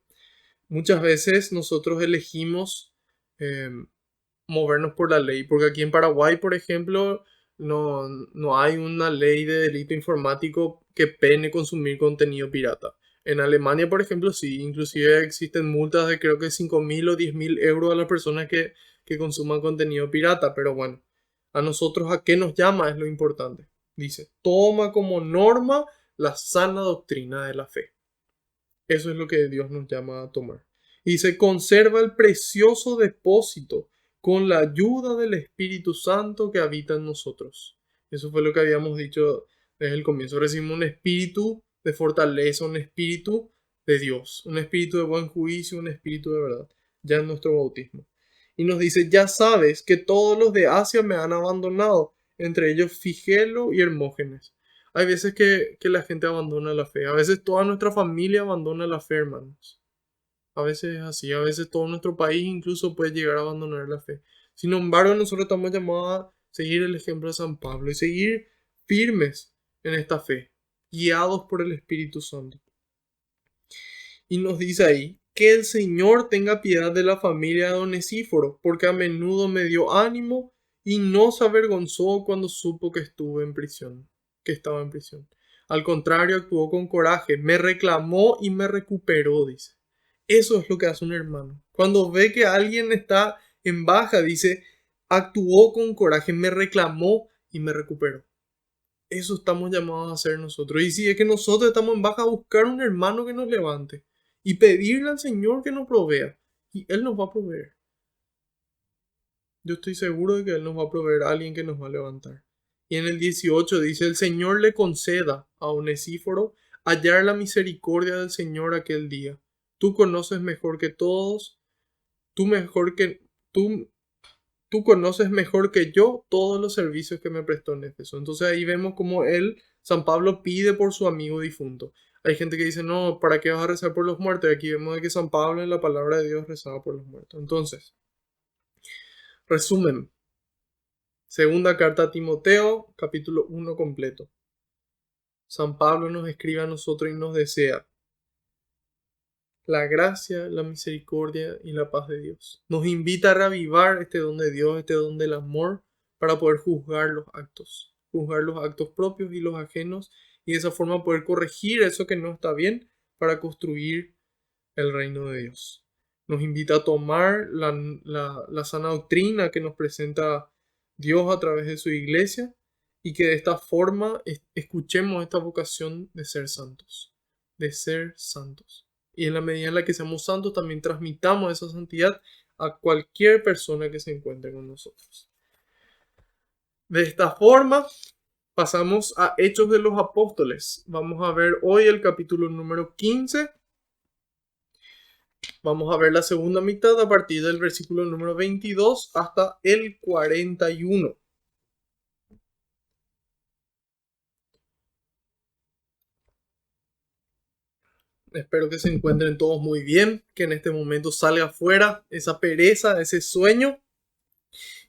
muchas veces nosotros elegimos em, movernos por la ley, porque aquí en Paraguay, por ejemplo, no hay una ley de delito informático que pene consumir contenido pirata. En Alemania, por ejemplo, sí, inclusive existen multas de creo que 5.000 o 10.000 euros a las personas que consuman contenido pirata, pero bueno, a nosotros a qué nos llama es lo importante. Dice, toma como norma la sana doctrina de la fe. Eso es lo que Dios nos llama a tomar. Y se conserva el precioso depósito con la ayuda del Espíritu Santo que habita en nosotros. Eso fue lo que habíamos dicho desde el comienzo. Recibimos un espíritu de fortaleza, un espíritu de Dios, un espíritu de buen juicio, un espíritu de verdad, ya en nuestro bautismo. Y nos dice, ya sabes que todos los de Asia me han abandonado, entre ellos Figelo y Hermógenes. Hay veces que la gente abandona la fe. A veces toda nuestra familia abandona la fe, hermanos. A veces es así. A veces todo nuestro país incluso puede llegar a abandonar la fe. Sin embargo, nosotros estamos llamados a seguir el ejemplo de San Pablo y seguir firmes en esta fe, guiados por el Espíritu Santo. Y nos dice ahí, que el Señor tenga piedad de la familia de Onesíforo, porque a menudo me dio ánimo y no se avergonzó cuando supo que estuve en prisión, que estaba en prisión. Al contrario, actuó con coraje, me reclamó y me recuperó, dice. Eso es lo que hace un hermano. Cuando ve que alguien está en baja, dice, actuó con coraje, me reclamó y me recuperó. Eso estamos llamados a hacer nosotros. Y si es que nosotros estamos en baja, a buscar un hermano que nos levante y pedirle al Señor que nos provea. Y Él nos va a proveer. Yo estoy seguro de que Él nos va a proveer a alguien que nos va a levantar. Y en el 18 dice, el Señor le conceda a Onesíforo hallar la misericordia del Señor aquel día. Tú conoces mejor que todos, tú mejor que tú conoces mejor que yo todos los servicios que me prestó en Éfeso. Entonces ahí vemos como San Pablo pide por su amigo difunto. Hay gente que dice, no, ¿para qué vas a rezar por los muertos? Y aquí vemos de que San Pablo en la palabra de Dios rezaba por los muertos. Entonces, resumen. Segunda carta a Timoteo, capítulo 1 completo. San Pablo nos escribe a nosotros y nos desea la gracia, la misericordia y la paz de Dios. Nos invita a reavivar este don de Dios, este don del amor, para poder juzgar los actos propios y los ajenos, y de esa forma poder corregir eso que no está bien para construir el reino de Dios. Nos invita a tomar la sana doctrina que nos presenta Dios a través de su iglesia y que de esta forma escuchemos esta vocación de ser santos, de ser santos. Y en la medida en la que seamos santos, también transmitamos esa santidad a cualquier persona que se encuentre con nosotros. De esta forma, pasamos a Hechos de los Apóstoles. Vamos a ver hoy el capítulo número 15. Vamos a ver la segunda mitad a partir del versículo número 22 hasta el 41. Espero que se encuentren todos muy bien, que en este momento salga afuera esa pereza, ese sueño,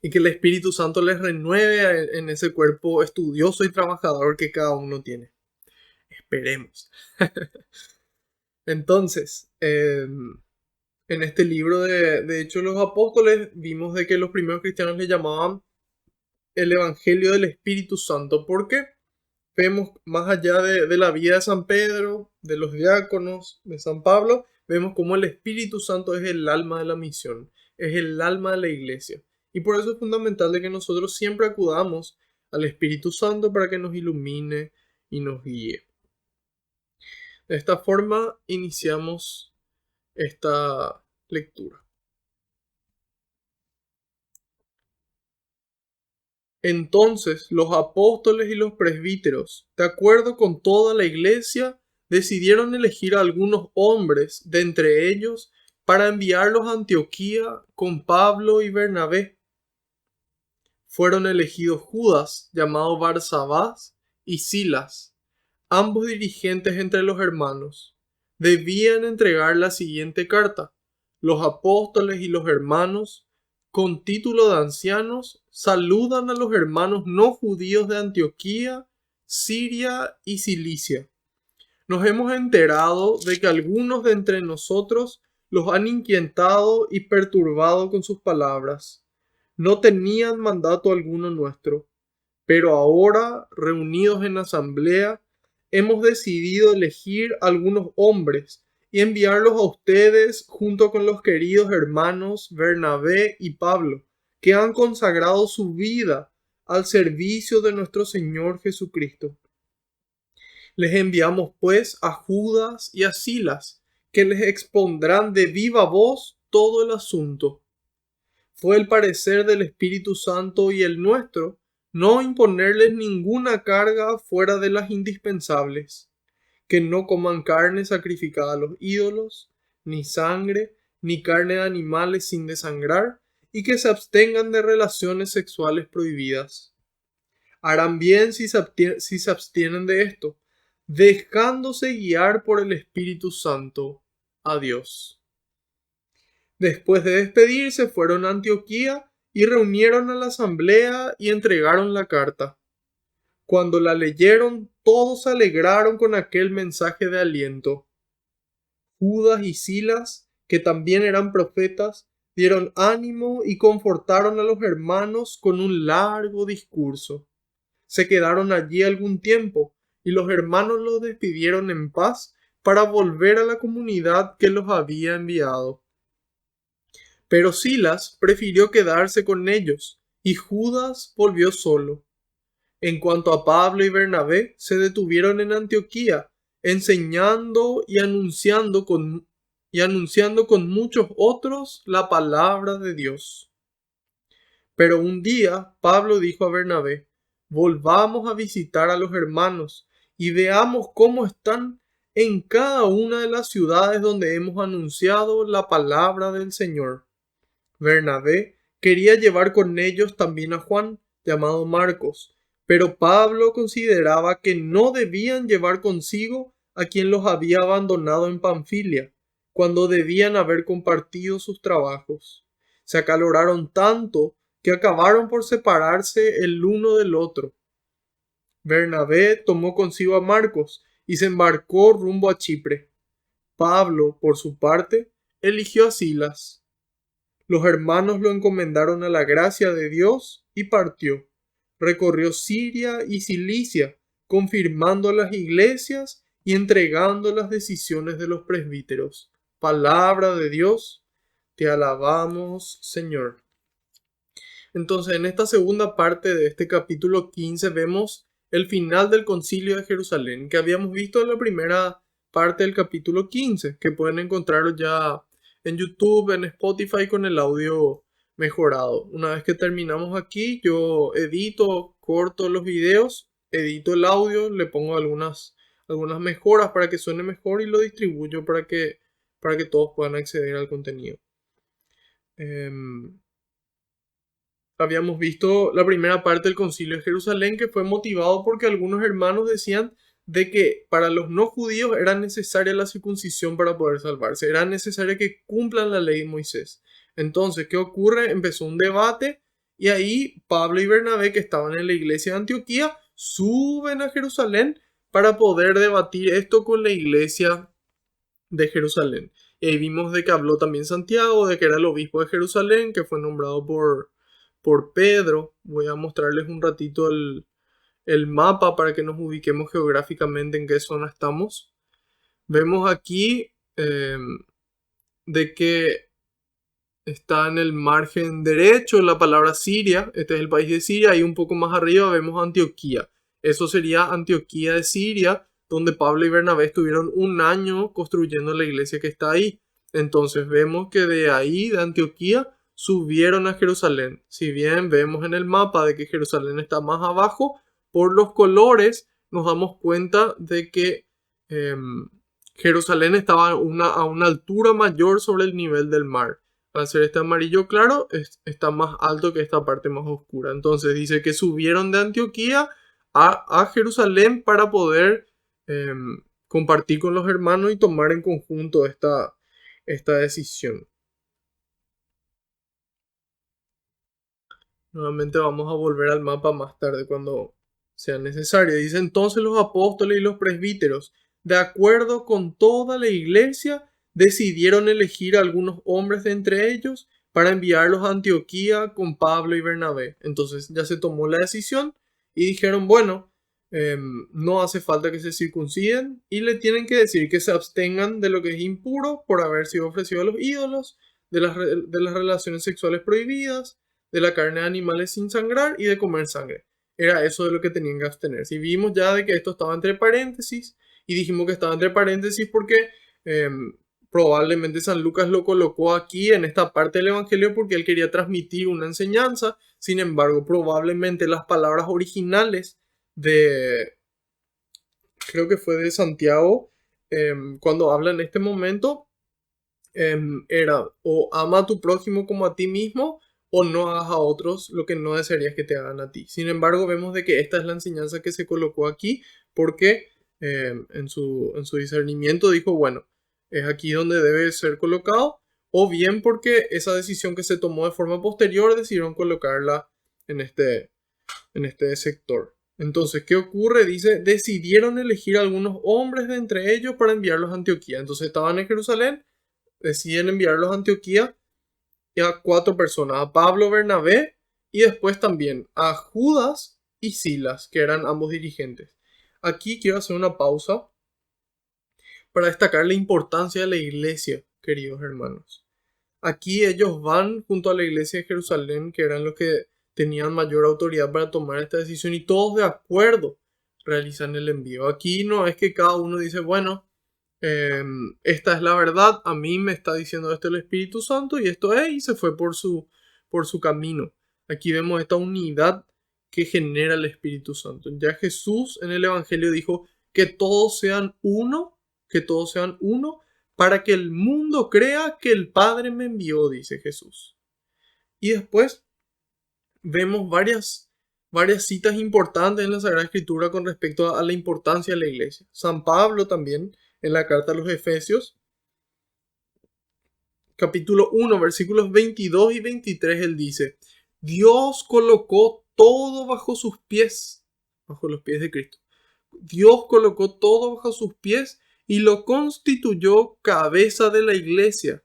y que el Espíritu Santo les renueve en ese cuerpo estudioso y trabajador que cada uno tiene. Esperemos. Entonces, en este libro de Hechos de los Apóstoles vimos de que los primeros cristianos le llamaban el Evangelio del Espíritu Santo. ¿Por qué? Vemos más allá de la vida de San Pedro, de los diáconos, de San Pablo, vemos cómo el Espíritu Santo es el alma de la misión, es el alma de la iglesia. Y por eso es fundamental de que nosotros siempre acudamos al Espíritu Santo para que nos ilumine y nos guíe. De esta forma iniciamos esta lectura. Entonces los apóstoles y los presbíteros, de acuerdo con toda la iglesia, decidieron elegir a algunos hombres de entre ellos para enviarlos a Antioquía con Pablo y Bernabé. Fueron elegidos Judas, llamado Barsabás, y Silas, ambos dirigentes entre los hermanos. debían entregar la siguiente carta. Los apóstoles y los hermanos, con título de ancianos, saludan a los hermanos no judíos de Antioquía, Siria y Cilicia. Nos hemos enterado de que algunos de entre nosotros los han inquietado y perturbado con sus palabras. No tenían mandato alguno nuestro, pero ahora, reunidos en asamblea, hemos decidido elegir algunos hombres y enviarlos a ustedes junto con los queridos hermanos Bernabé y Pablo, que han consagrado su vida al servicio de nuestro Señor Jesucristo. Les enviamos pues a Judas y a Silas, que les expondrán de viva voz todo el asunto. Fue el parecer del Espíritu Santo y el nuestro no imponerles ninguna carga fuera de las indispensables, que no coman carne sacrificada a los ídolos, ni sangre, ni carne de animales sin desangrar, y que se abstengan de relaciones sexuales prohibidas. Harán bien si se abstienen de esto, dejándose guiar por el Espíritu Santo. Adiós. Después de despedirse, fueron a Antioquía y reunieron a la asamblea y entregaron la carta. Cuando la leyeron, todos se alegraron con aquel mensaje de aliento. Judas y Silas, que también eran profetas, dieron ánimo y confortaron a los hermanos con un largo discurso. Se quedaron allí algún tiempo, y los hermanos los despidieron en paz para volver a la comunidad que los había enviado. Pero Silas prefirió quedarse con ellos, y Judas volvió solo. En cuanto a Pablo y Bernabé, se detuvieron en Antioquía, enseñando y anunciando con muchos otros la palabra de Dios. Pero un día Pablo dijo a Bernabé: volvamos a visitar a los hermanos y veamos cómo están en cada una de las ciudades donde hemos anunciado la palabra del Señor. Bernabé quería llevar con ellos también a Juan, llamado Marcos, pero Pablo consideraba que no debían llevar consigo a quien los había abandonado en Panfilia, cuando debían haber compartido sus trabajos. Se acaloraron tanto que acabaron por separarse el uno del otro. Bernabé tomó consigo a Marcos y se embarcó rumbo a Chipre. Pablo, por su parte, eligió a Silas. Los hermanos lo encomendaron a la gracia de Dios y partió. Recorrió Siria y Cilicia, confirmando las iglesias y entregando las decisiones de los presbíteros. Palabra de Dios, te alabamos, Señor. Entonces, en esta segunda parte de este capítulo 15 vemos el final del Concilio de Jerusalén, que habíamos visto en la primera parte del capítulo 15, que pueden encontrarlo ya en YouTube, en Spotify con el audio mejorado. Una vez que terminamos aquí, yo edito, corto los videos, edito el audio, le pongo algunas mejoras para que suene mejor y lo distribuyo para que todos puedan acceder al contenido. Habíamos visto la primera parte del Concilio de Jerusalén, que fue motivado porque algunos hermanos decían de que para los no judíos era necesaria la circuncisión para poder salvarse, era necesario que cumplan la ley de Moisés. Entonces, ¿qué ocurre? Empezó un debate y ahí Pablo y Bernabé, que estaban en la iglesia de Antioquía, suben a Jerusalén para poder debatir esto con la iglesia de Jerusalén. Y ahí vimos de que habló también Santiago, de que era el obispo de Jerusalén, que fue nombrado por Pedro. Voy a mostrarles un ratito el mapa para que nos ubiquemos geográficamente en qué zona estamos. Vemos aquí de que está en el margen derecho la palabra Siria. Este es el país de Siria. Y un poco más arriba vemos Antioquía. Eso sería Antioquía de Siria, donde Pablo y Bernabé estuvieron un año construyendo la iglesia que está ahí. Entonces vemos que de ahí, de Antioquía, subieron a Jerusalén. Si bien vemos en el mapa de que Jerusalén está más abajo, por los colores nos damos cuenta de que Jerusalén estaba a una altura mayor sobre el nivel del mar. Al ser este amarillo claro, está más alto que esta parte más oscura. Entonces dice que subieron de Antioquía a Jerusalén para poder compartir con los hermanos y tomar en conjunto esta decisión. Nuevamente vamos a volver al mapa más tarde cuando sea necesario. Dice entonces los apóstoles y los presbíteros, de acuerdo con toda la iglesia, decidieron elegir a algunos hombres de entre ellos para enviarlos a Antioquía con Pablo y Bernabé. Entonces ya se tomó la decisión y dijeron, bueno, no hace falta que se circunciden y le tienen que decir que se abstengan de lo que es impuro por haber sido ofrecido a los ídolos, de las relaciones sexuales prohibidas, de la carne de animales sin sangrar y de comer sangre. Era eso de lo que tenían que abstenerse. Y vimos ya de que esto estaba entre paréntesis y dijimos que estaba entre paréntesis porque probablemente San Lucas lo colocó aquí en esta parte del Evangelio porque él quería transmitir una enseñanza. Sin embargo, probablemente las palabras originales creo que fue de Santiago, cuando habla en este momento, era o ama a tu prójimo como a ti mismo o no hagas a otros lo que no desearías que te hagan a ti. Sin embargo, vemos de que esta es la enseñanza que se colocó aquí porque en su discernimiento dijo, bueno, es aquí donde debe ser colocado, o bien porque esa decisión que se tomó de forma posterior decidieron colocarla en este sector. Entonces, ¿qué ocurre? Dice, decidieron elegir algunos hombres de entre ellos para enviarlos a Antioquía. Entonces estaban en Jerusalén, deciden enviarlos a Antioquía y a 4 personas, a Pablo, Bernabé y después también a Judas y Silas, que eran ambos dirigentes. Aquí quiero hacer una pausa para destacar la importancia de la iglesia, queridos hermanos. Aquí ellos van junto a la iglesia de Jerusalén, que eran los que tenían mayor autoridad para tomar esta decisión, y todos de acuerdo realizan el envío. Aquí no es que cada uno dice, bueno, esta es la verdad, a mí me está diciendo esto el Espíritu Santo y esto es, y se fue por su camino. Aquí vemos esta unidad que genera el Espíritu Santo. Ya Jesús en el Evangelio dijo que todos sean uno, para que el mundo crea que el Padre me envió, dice Jesús. Y después vemos varias citas importantes en la Sagrada Escritura con respecto a la importancia de la iglesia. San Pablo también, en la carta a los Efesios, capítulo 1, versículos 22 y 23, él dice, Dios colocó todo bajo sus pies, bajo los pies de Cristo. Dios colocó todo bajo sus pies y lo constituyó cabeza de la iglesia.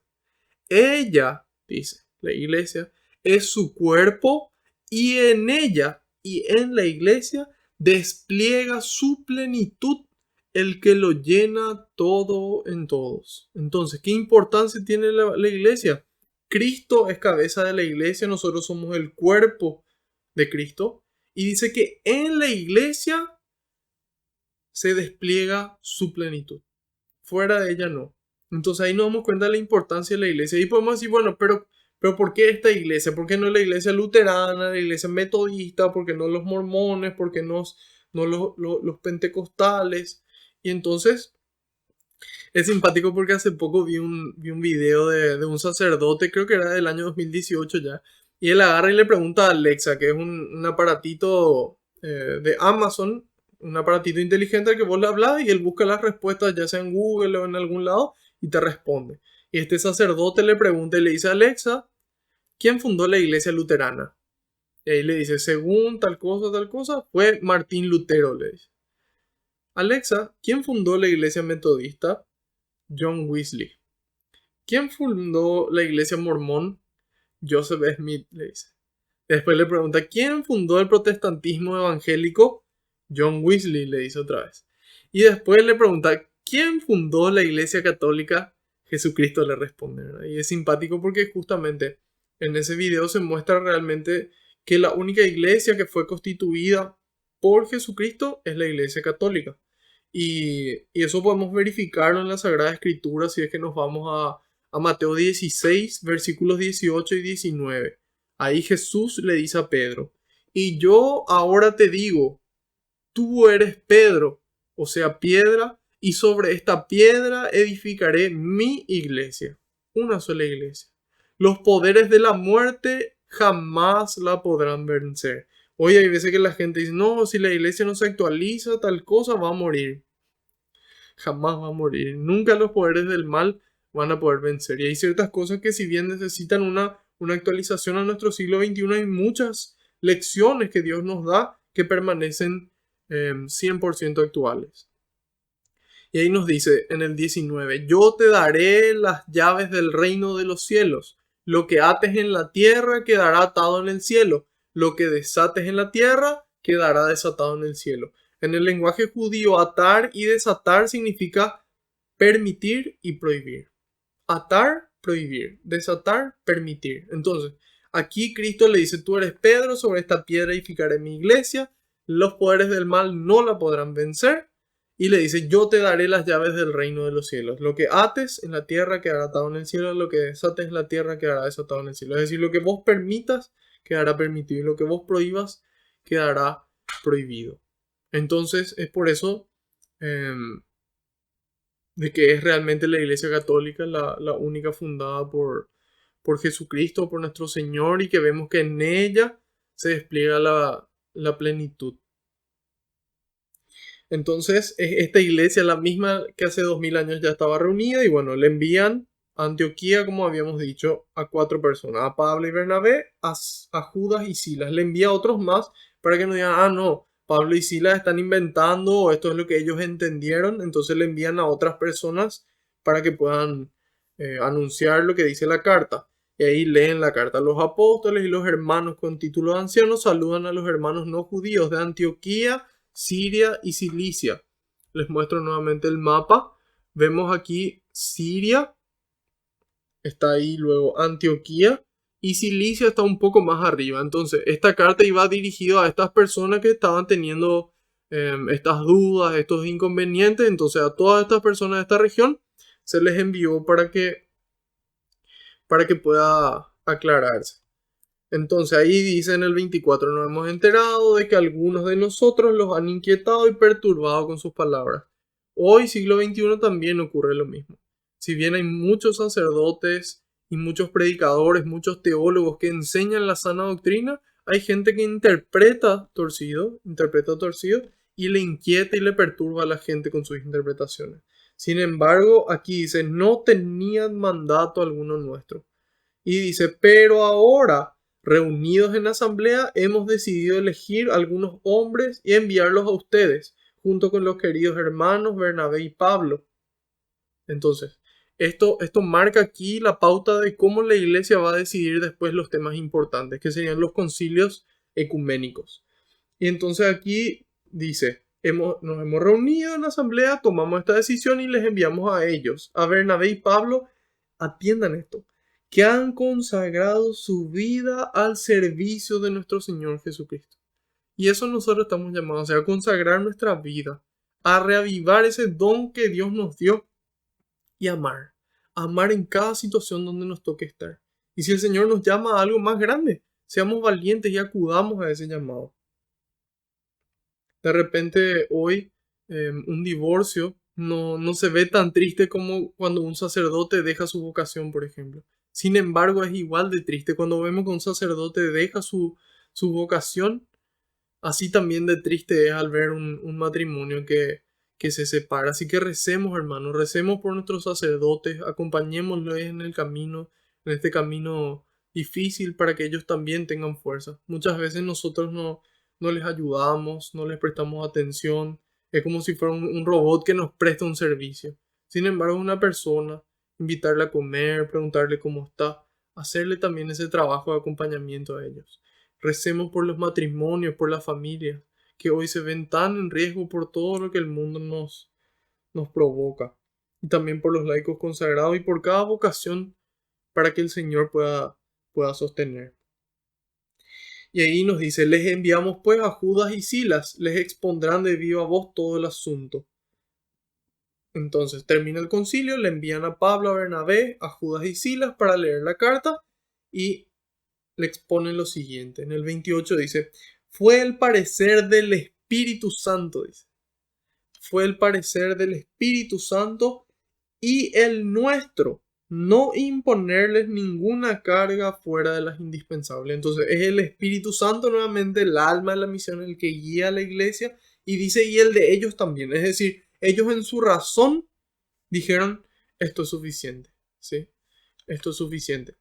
Ella, dice, la iglesia, es su cuerpo y en ella y en la iglesia despliega su plenitud el que lo llena todo en todos. Entonces, ¿qué importancia tiene la iglesia? Cristo es cabeza de la iglesia, nosotros somos el cuerpo de Cristo. Y dice que en la iglesia se despliega su plenitud. Fuera de ella no. Entonces ahí nos damos cuenta de la importancia de la iglesia. Y podemos decir, bueno, pero ¿por qué esta iglesia? ¿Por qué no la iglesia luterana, la iglesia metodista? ¿Por qué no los mormones? ¿Por qué no los pentecostales? Y entonces es simpático porque hace poco vi un video de un sacerdote, creo que era del año 2018 ya, y él agarra y le pregunta a Alexa, que es un aparatito de Amazon, un aparatito inteligente al que vos le hablas y él busca las respuestas ya sea en Google o en algún lado y te responde. Y este sacerdote le pregunta y le dice a Alexa, ¿quién fundó la iglesia luterana? Y ahí le dice, según tal cosa, fue Martín Lutero, le dice. Alexa, ¿quién fundó la iglesia metodista? John Wesley. ¿Quién fundó la iglesia mormón? Joseph Smith, le dice. Después le pregunta, ¿quién fundó el protestantismo evangélico? John Wesley, le dice otra vez. Y después le pregunta, ¿quién fundó la iglesia católica? Jesucristo, le responde, ¿verdad? Y es simpático porque justamente en ese video se muestra realmente que la única iglesia que fue constituida por Jesucristo es la iglesia católica. Y eso podemos verificarlo en la Sagrada Escritura si es que nos vamos a Mateo 16, versículos 18 y 19. Ahí Jesús le dice a Pedro, y yo ahora te digo, tú eres Pedro, o sea, piedra, y sobre esta piedra edificaré mi iglesia, una sola iglesia. Los poderes de la muerte jamás la podrán vencer. Hoy hay veces que la gente dice, no, si la iglesia no se actualiza, tal cosa va a morir. jamás va a morir. Nunca los poderes del mal van a poder vencer. Y hay ciertas cosas que si bien necesitan una actualización a nuestro siglo XXI, hay muchas lecciones que Dios nos da que permanecen 100% actuales. Y ahí nos dice en el 19, yo te daré las llaves del reino de los cielos. Lo que ates en la tierra quedará atado en el cielo. Lo que desates en la tierra quedará desatado en el cielo. En el lenguaje judío, atar y desatar significa permitir y prohibir. Atar, prohibir. Desatar, permitir. Entonces, aquí Cristo le dice, tú eres Pedro, sobre esta piedra edificaré mi iglesia. Los poderes del mal no la podrán vencer. Y le dice, yo te daré las llaves del reino de los cielos. Lo que ates en la tierra quedará atado en el cielo. Lo que desates en la tierra quedará desatado en el cielo. Es decir, lo que vos permitas quedará permitido. Y lo que vos prohíbas quedará prohibido. Entonces, es por eso de que es realmente la Iglesia Católica la única fundada por Jesucristo, por nuestro Señor, y que vemos que en ella se despliega la plenitud. Entonces, es esta iglesia la misma que hace 2000 años ya estaba reunida y bueno, le envían a Antioquía, como habíamos dicho, a 4 personas, a Pablo y Bernabé, a Judas y Silas. Le envía a otros más para que no digan, ah, no, Pablo y Silas están inventando o esto es lo que ellos entendieron. Entonces le envían a otras personas para que puedan anunciar lo que dice la carta. Y ahí leen la carta. Los apóstoles y los hermanos con título de ancianos saludan a los hermanos no judíos de Antioquía, Siria y Cilicia. Les muestro nuevamente el mapa. Vemos aquí Siria, está ahí luego Antioquía y Cilicia está un poco más arriba. Entonces, esta carta iba dirigida a estas personas que estaban teniendo estas dudas, estos inconvenientes. Entonces, a todas estas personas de esta región se les envió para que pueda aclararse. Entonces ahí dice en el 24, nos hemos enterado de que algunos de nosotros los han inquietado y perturbado con sus palabras. Hoy, siglo XXI, también ocurre lo mismo. Si bien hay muchos sacerdotes y muchos predicadores, muchos teólogos que enseñan la sana doctrina, hay gente que interpreta torcido y le inquieta y le perturba a la gente con sus interpretaciones. Sin embargo, aquí dice, no tenían mandato alguno nuestro. Y dice, pero ahora, reunidos en asamblea, hemos decidido elegir algunos hombres y enviarlos a ustedes, junto con los queridos hermanos Bernabé y Pablo. Entonces, esto marca aquí la pauta de cómo la iglesia va a decidir después los temas importantes, que serían los concilios ecuménicos. Y entonces aquí dice, nos hemos reunido en asamblea, tomamos esta decisión y les enviamos a ellos, a Bernabé y Pablo. Atiendan esto, que han consagrado su vida al servicio de nuestro Señor Jesucristo. Y eso nosotros estamos llamados, a consagrar nuestra vida, a reavivar ese don que Dios nos dio y amar en cada situación donde nos toque estar. Y si el Señor nos llama a algo más grande, seamos valientes y acudamos a ese llamado. De repente hoy un divorcio no se ve tan triste como cuando un sacerdote deja su vocación, por ejemplo. Sin embargo, es igual de triste cuando vemos que un sacerdote deja su vocación. Así también de triste es al ver un matrimonio que se separa. Así que recemos, hermanos, recemos por nuestros sacerdotes, acompañémoslos en el camino, en este camino difícil para que ellos también tengan fuerza. Muchas veces nosotros no les ayudamos, no les prestamos atención. Es como si fuera un robot que nos presta un servicio. Sin embargo, una persona, invitarle a comer, preguntarle cómo está, hacerle también ese trabajo de acompañamiento a ellos. Recemos por los matrimonios, por las familias, que hoy se ven tan en riesgo por todo lo que el mundo nos provoca. Y también por los laicos consagrados y por cada vocación para que el Señor pueda sostener. Y ahí nos dice, les enviamos pues a Judas y Silas, les expondrán de viva voz todo el asunto. Entonces termina el concilio, le envían a Pablo, a Bernabé, a Judas y Silas para leer la carta y le exponen lo siguiente. En el 28 dice, fue el parecer del Espíritu Santo, dice. Fue el parecer del Espíritu Santo y el nuestro, no imponerles ninguna carga fuera de las indispensables. Entonces es el Espíritu Santo nuevamente, el alma de la misión, el que guía a la iglesia, y dice, y el de ellos también. Es decir, ellos en su razón dijeron, esto es suficiente, ¿sí? Esto es suficiente.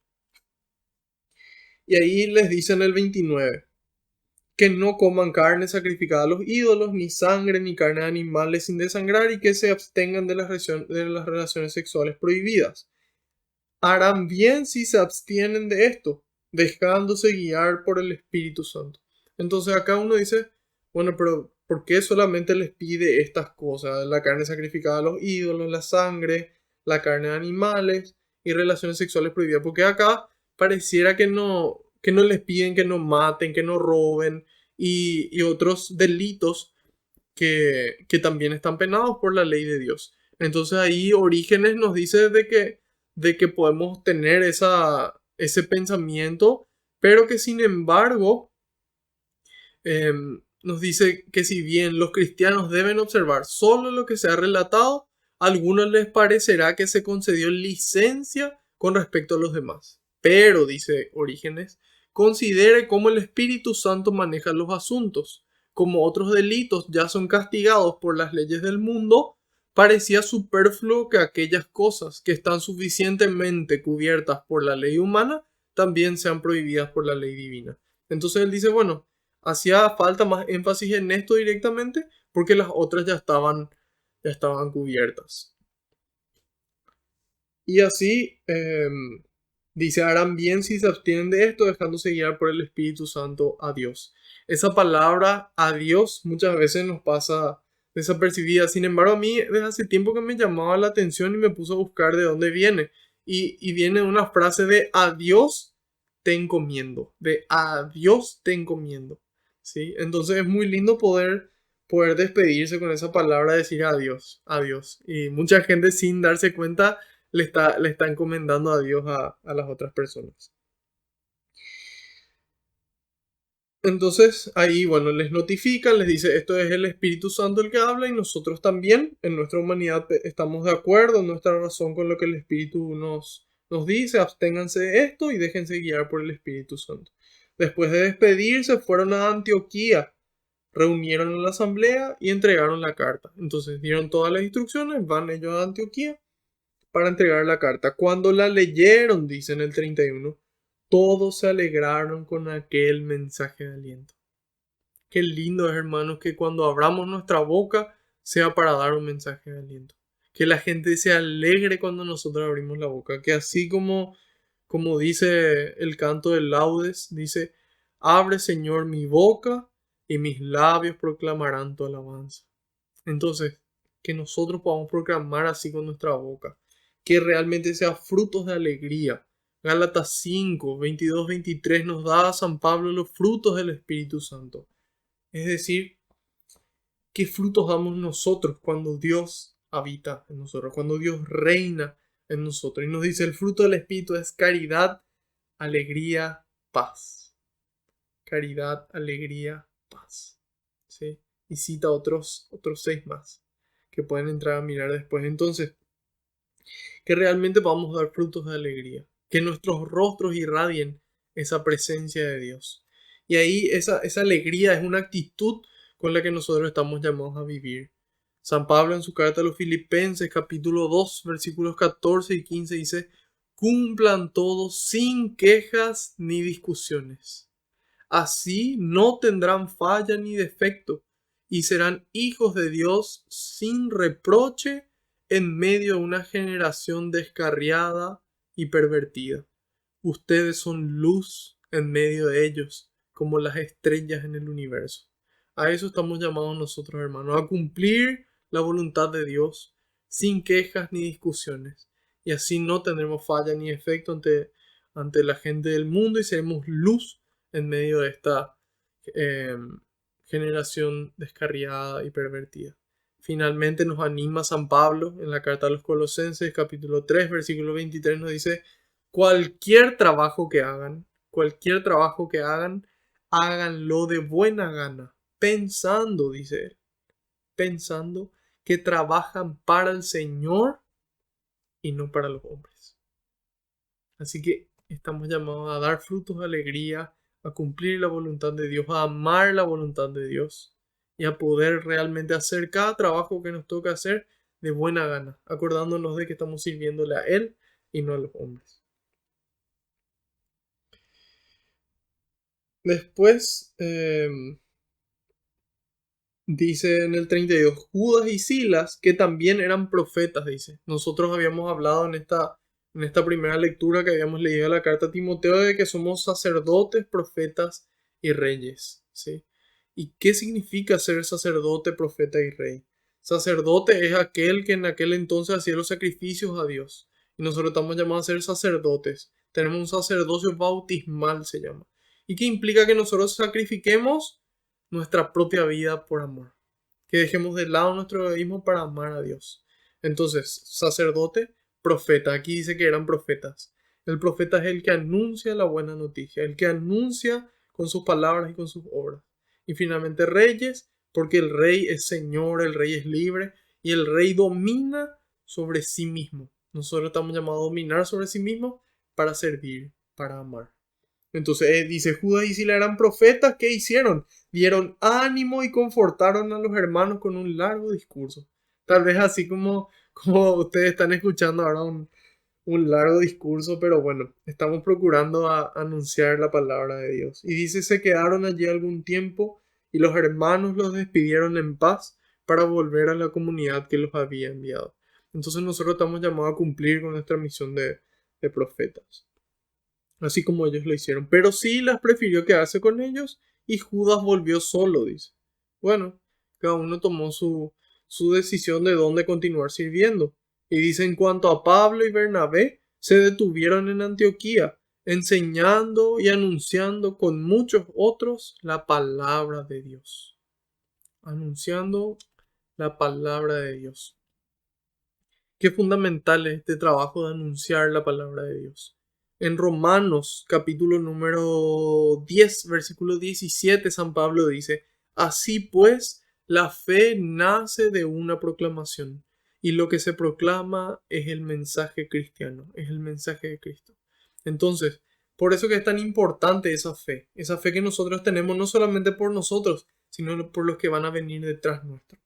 Y ahí les dice en el 29, que no coman carne sacrificada a los ídolos, ni sangre, ni carne de animales sin desangrar, y que se abstengan de las relaciones sexuales prohibidas. Harán bien si se abstienen de esto, dejándose guiar por el Espíritu Santo. Entonces acá uno dice, bueno, pero ¿por qué solamente les pide estas cosas? La carne sacrificada a los ídolos, la sangre, la carne de animales y relaciones sexuales prohibidas. Porque acá pareciera que no les piden que no maten, que no roben y otros delitos que también están penados por la ley de Dios. Entonces ahí Orígenes nos dice de que podemos tener ese pensamiento, pero que sin embargo nos dice que si bien los cristianos deben observar solo lo que se ha relatado, a algunos les parecerá que se concedió licencia con respecto a los demás. Pero, dice Orígenes, considere cómo el Espíritu Santo maneja los asuntos. Como otros delitos ya son castigados por las leyes del mundo, parecía superfluo que aquellas cosas que están suficientemente cubiertas por la ley humana también sean prohibidas por la ley divina. Entonces él dice, bueno, hacía falta más énfasis en esto directamente porque las otras ya estaban cubiertas. Y así dice, harán bien si se abstienen de esto, dejándose guiar por el Espíritu Santo a Dios. Esa palabra a Dios muchas veces nos pasa desapercibida. Sin embargo, a mí desde hace tiempo que me llamaba la atención y me puse a buscar de dónde viene. Y viene una frase de a Dios te encomiendo. De a Dios te encomiendo. ¿Sí? Entonces es muy lindo poder despedirse con esa palabra, decir adiós, adiós. Y mucha gente sin darse cuenta le está encomendando a Dios a las otras personas. Entonces ahí, bueno, les notifican, les dice, esto es el Espíritu Santo el que habla y nosotros también en nuestra humanidad estamos de acuerdo, en nuestra razón con lo que el Espíritu nos dice, absténganse de esto y déjense guiar por el Espíritu Santo. Después de despedirse, fueron a Antioquía, reunieron a la asamblea y entregaron la carta. Entonces dieron todas las instrucciones, van ellos a Antioquía para entregar la carta. Cuando la leyeron, dice en el 31, todos se alegraron con aquel mensaje de aliento. Qué lindo es, hermanos, que cuando abramos nuestra boca sea para dar un mensaje de aliento. Que la gente se alegre cuando nosotros abrimos la boca. Que así como dice el canto de laudes, dice, abre Señor mi boca y mis labios proclamarán tu alabanza. Entonces, que nosotros podamos proclamar así con nuestra boca, que realmente sea frutos de alegría. Gálatas 5, 22, 23 nos da a San Pablo los frutos del Espíritu Santo. Es decir, qué frutos damos nosotros cuando Dios habita en nosotros, cuando Dios reina en nosotros. Y nos dice, el fruto del Espíritu es caridad, alegría, paz. Caridad, alegría, paz. ¿Sí? Y cita otros 6 más que pueden entrar a mirar después. Entonces, que realmente podamos dar frutos de alegría, que nuestros rostros irradien esa presencia de Dios. Y ahí esa alegría es una actitud con la que nosotros estamos llamados a vivir. San Pablo en su carta a los Filipenses, capítulo 2, versículos 14 y 15 dice, cumplan todos sin quejas ni discusiones. Así no tendrán falla ni defecto y serán hijos de Dios sin reproche en medio de una generación descarriada y pervertida. Ustedes son luz en medio de ellos, como las estrellas en el universo. A eso estamos llamados nosotros, hermanos, a cumplir la voluntad de Dios sin quejas ni discusiones. Y así no tendremos falla ni efecto ante la gente del mundo y seremos luz en medio de esta eh, generación descarriada y pervertida. Finalmente nos anima San Pablo en la carta a los Colosenses, capítulo 3, versículo 23, nos dice, cualquier trabajo que hagan, háganlo de buena gana, pensando, dice él, pensando que trabajan para el Señor y no para los hombres. Así que estamos llamados a dar frutos de alegría, a cumplir la voluntad de Dios, a amar la voluntad de Dios y a poder realmente hacer cada trabajo que nos toca hacer de buena gana, acordándonos de que estamos sirviéndole a Él y no a los hombres. Después dice en el 32, Judas y Silas, que también eran profetas, dice. Nosotros habíamos hablado en esta primera lectura que habíamos leído la carta a Timoteo de que somos sacerdotes, profetas y reyes, ¿sí? ¿Y qué significa ser sacerdote, profeta y rey? Sacerdote es aquel que en aquel entonces hacía los sacrificios a Dios. Y nosotros estamos llamados a ser sacerdotes. Tenemos un sacerdocio bautismal, se llama. ¿Y qué implica que nosotros sacrifiquemos nuestra propia vida por amor? Que dejemos de lado nuestro egoísmo para amar a Dios. Entonces, sacerdote, profeta. Aquí dice que eran profetas. El profeta es el que anuncia la buena noticia, el que anuncia con sus palabras y con sus obras. Y finalmente reyes, porque el rey es señor, el rey es libre y el rey domina sobre sí mismo. Nosotros estamos llamados a dominar sobre sí mismo para servir, para amar. Entonces dice, Judas y Silas eran profetas, ¿qué hicieron? Dieron ánimo y confortaron a los hermanos con un largo discurso. Tal vez así como ustedes están escuchando ahora un largo discurso, pero bueno, estamos procurando anunciar la palabra de Dios. Y dice, se quedaron allí algún tiempo y los hermanos los despidieron en paz para volver a la comunidad que los había enviado. Entonces nosotros estamos llamados a cumplir con nuestra misión de profetas, así como ellos lo hicieron. Pero Silas prefirió quedarse con ellos y Judas volvió solo, dice. Bueno, cada uno tomó su decisión de dónde continuar sirviendo. Y dice, en cuanto a Pablo y Bernabé, se detuvieron en Antioquía, enseñando y anunciando con muchos otros la palabra de Dios. Anunciando la palabra de Dios. Qué fundamental es este trabajo de anunciar la palabra de Dios. En Romanos capítulo número 10, versículo 17, San Pablo dice, así pues, la fe nace de una proclamación y lo que se proclama es el mensaje cristiano, es el mensaje de Cristo. Entonces, por eso que es tan importante esa fe que nosotros tenemos no solamente por nosotros, sino por los que van a venir detrás nuestro,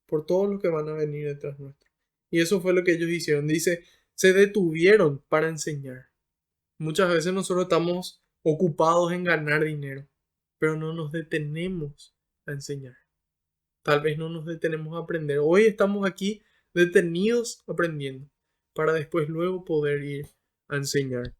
por todos los que van a venir detrás nuestro. Y eso fue lo que ellos hicieron. Dice, se detuvieron para enseñar. Muchas veces nosotros estamos ocupados en ganar dinero, pero no nos detenemos a enseñar. Tal vez no nos detenemos a aprender. Hoy estamos aquí detenidos aprendiendo para después luego poder ir a enseñar.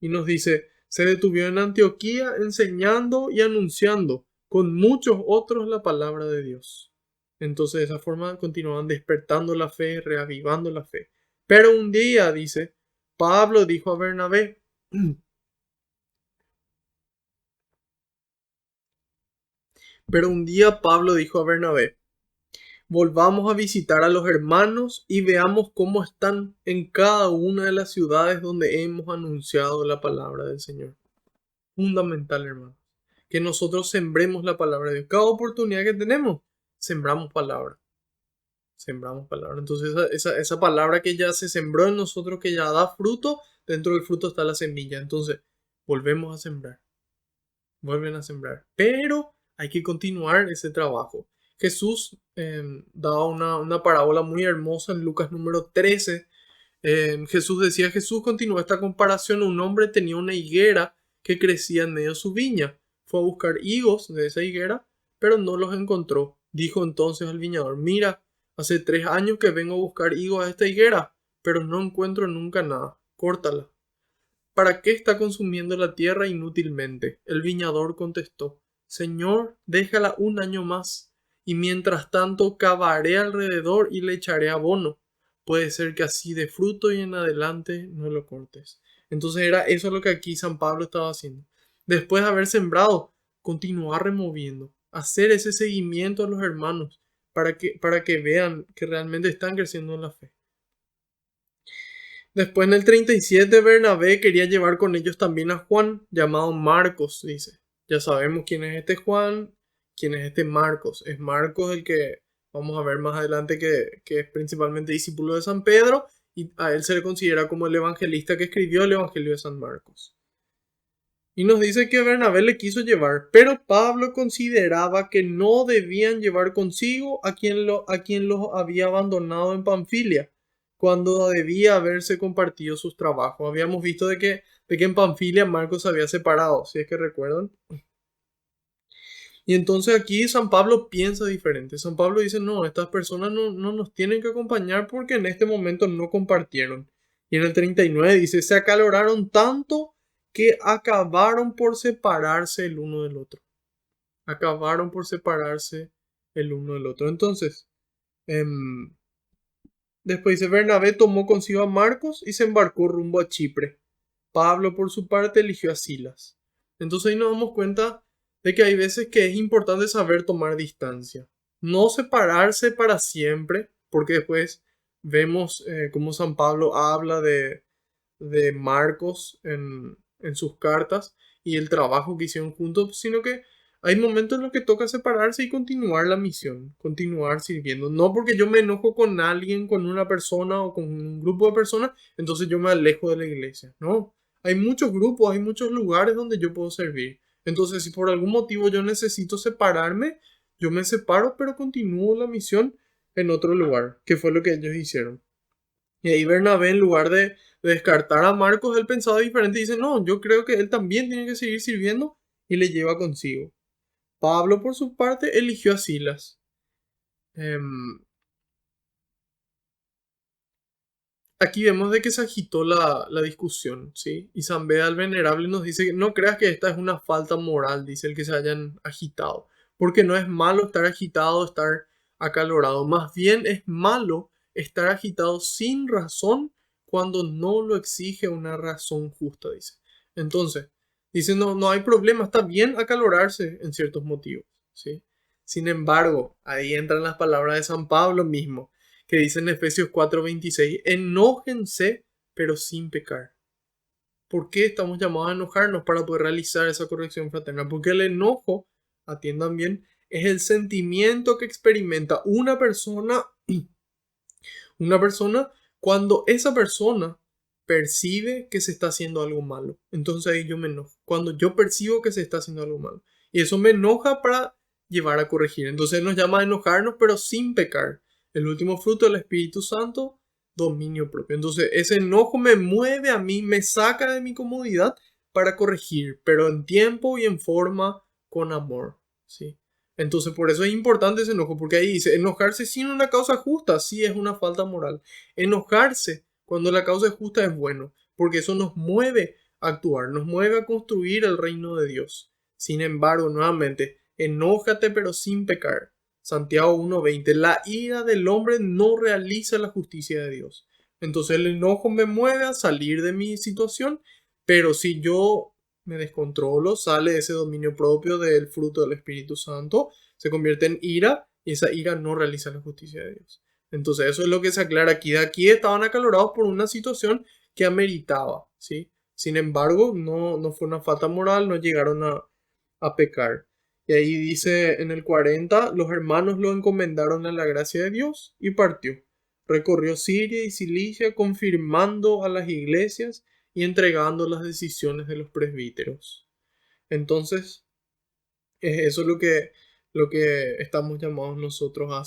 Y nos dice, se detuvieron en Antioquía enseñando y anunciando con muchos otros la palabra de Dios. Entonces de esa forma continuaban despertando la fe, reavivando la fe. Pero un día, dice, Pablo dijo a Bernabé, pero un día Pablo dijo a Bernabé, volvamos a visitar a los hermanos y veamos cómo están en cada una de las ciudades donde hemos anunciado la palabra del Señor. Fundamental, hermano, que nosotros sembremos la palabra de Dios. Cada oportunidad que tenemos, sembramos palabra. Sembramos palabra. Entonces esa palabra que ya se sembró en nosotros, que ya da fruto, dentro del fruto está la semilla. Entonces, volvemos a sembrar. Vuelven a sembrar. Pero hay que continuar ese trabajo. Jesús daba una parábola muy hermosa en Lucas número 13. Jesús continuó esta comparación. Un hombre tenía una higuera que crecía en medio de su viña. Fue a buscar higos de esa higuera, pero no los encontró. Dijo entonces al viñador, mira, hace 3 años que vengo a buscar higos a esta higuera, pero no encuentro nunca nada. Córtala. ¿Para qué está consumiendo la tierra inútilmente? El viñador contestó, Señor, déjala un año más, y mientras tanto cavaré alrededor y le echaré abono. Puede ser que así dé fruto y en adelante no lo cortes. Entonces era eso lo que aquí San Pablo estaba haciendo. Después de haber sembrado, continuar removiendo, hacer ese seguimiento a los hermanos para que vean que realmente están creciendo en la fe. Después en el 37 Bernabé quería llevar con ellos también a Juan, llamado Marcos, dice. Ya sabemos quién es este Juan, quién es este Marcos. Es Marcos el que vamos a ver más adelante que es principalmente discípulo de San Pedro y a él se le considera como el evangelista que escribió el Evangelio de San Marcos. Y nos dice que Bernabé le quiso llevar, pero Pablo consideraba que no debían llevar consigo a quien los había abandonado en Panfilia, cuando debía haberse compartido sus trabajos. Habíamos visto de que en Panfilia Marcos se había separado, si es que recuerdan. Y entonces aquí San Pablo piensa diferente. San Pablo dice, no, estas personas no nos tienen que acompañar porque en este momento no compartieron. Y en el 39 dice, se acaloraron tanto que acabaron por separarse el uno del otro. Acabaron por separarse el uno del otro. Entonces, después dice, Bernabé tomó consigo a Marcos y se embarcó rumbo a Chipre. Pablo, por su parte, eligió a Silas. Entonces ahí nos damos cuenta de que hay veces que es importante saber tomar distancia. No separarse para siempre, porque después vemos cómo San Pablo habla de Marcos en sus cartas y el trabajo que hicieron juntos, sino que hay momentos en los que toca separarse y continuar la misión, continuar sirviendo. No porque yo me enojo con alguien, con una persona o con un grupo de personas, entonces yo me alejo de la iglesia. No, hay muchos grupos, hay muchos lugares donde yo puedo servir. Entonces, si por algún motivo yo necesito separarme, yo me separo, pero continúo la misión en otro lugar, que fue lo que ellos hicieron. Y ahí Bernabé, en lugar de descartar a Marcos, él pensaba diferente y dice, no, yo creo que él también tiene que seguir sirviendo y le lleva consigo. Pablo, por su parte, eligió a Silas. Aquí vemos de que se agitó la discusión, ¿sí? Y San Beda el Venerable nos dice que no creas que esta es una falta moral, dice el que se hayan agitado, porque no es malo estar agitado, estar acalorado, más bien es malo estar agitado sin razón cuando no lo exige una razón justa, dice. Entonces, dice, no hay problema, está bien acalorarse en ciertos motivos, ¿sí? Sin embargo, ahí entran las palabras de San Pablo mismo que dice en Efesios 4:26, enójense pero sin pecar. ¿Por qué estamos llamados a enojarnos para poder realizar esa corrección fraterna? Porque el enojo, atiendan bien, es el sentimiento que experimenta una persona cuando esa persona percibe que se está haciendo algo malo. Entonces ahí yo me enojo. Cuando yo percibo que se está haciendo algo malo. Y eso me enoja para llevar a corregir. Entonces nos llama a enojarnos pero sin pecar. El último fruto del Espíritu Santo, dominio propio. Entonces ese enojo me mueve a mí, me saca de mi comodidad para corregir, pero en tiempo y en forma con amor. ¿Sí? Entonces por eso es importante ese enojo, porque ahí dice, enojarse sin una causa justa, sí es una falta moral. Enojarse cuando la causa es justa es bueno, porque eso nos mueve a actuar, nos mueve a construir el reino de Dios. Sin embargo, nuevamente, enójate pero sin pecar. Santiago 1:20, la ira del hombre no realiza la justicia de Dios. Entonces el enojo me mueve a salir de mi situación, pero si yo me descontrolo, sale ese dominio propio del fruto del Espíritu Santo, se convierte en ira y esa ira no realiza la justicia de Dios. Entonces eso es lo que se aclara aquí. De aquí estaban acalorados por una situación que ameritaba, ¿sí? Sin embargo, no fue una falta moral, no llegaron a pecar. Y ahí dice en el 40, los hermanos lo encomendaron a la gracia de Dios y partió. Recorrió Siria y Cilicia confirmando a las iglesias y entregando las decisiones de los presbíteros. Entonces, eso es lo que estamos llamados nosotros a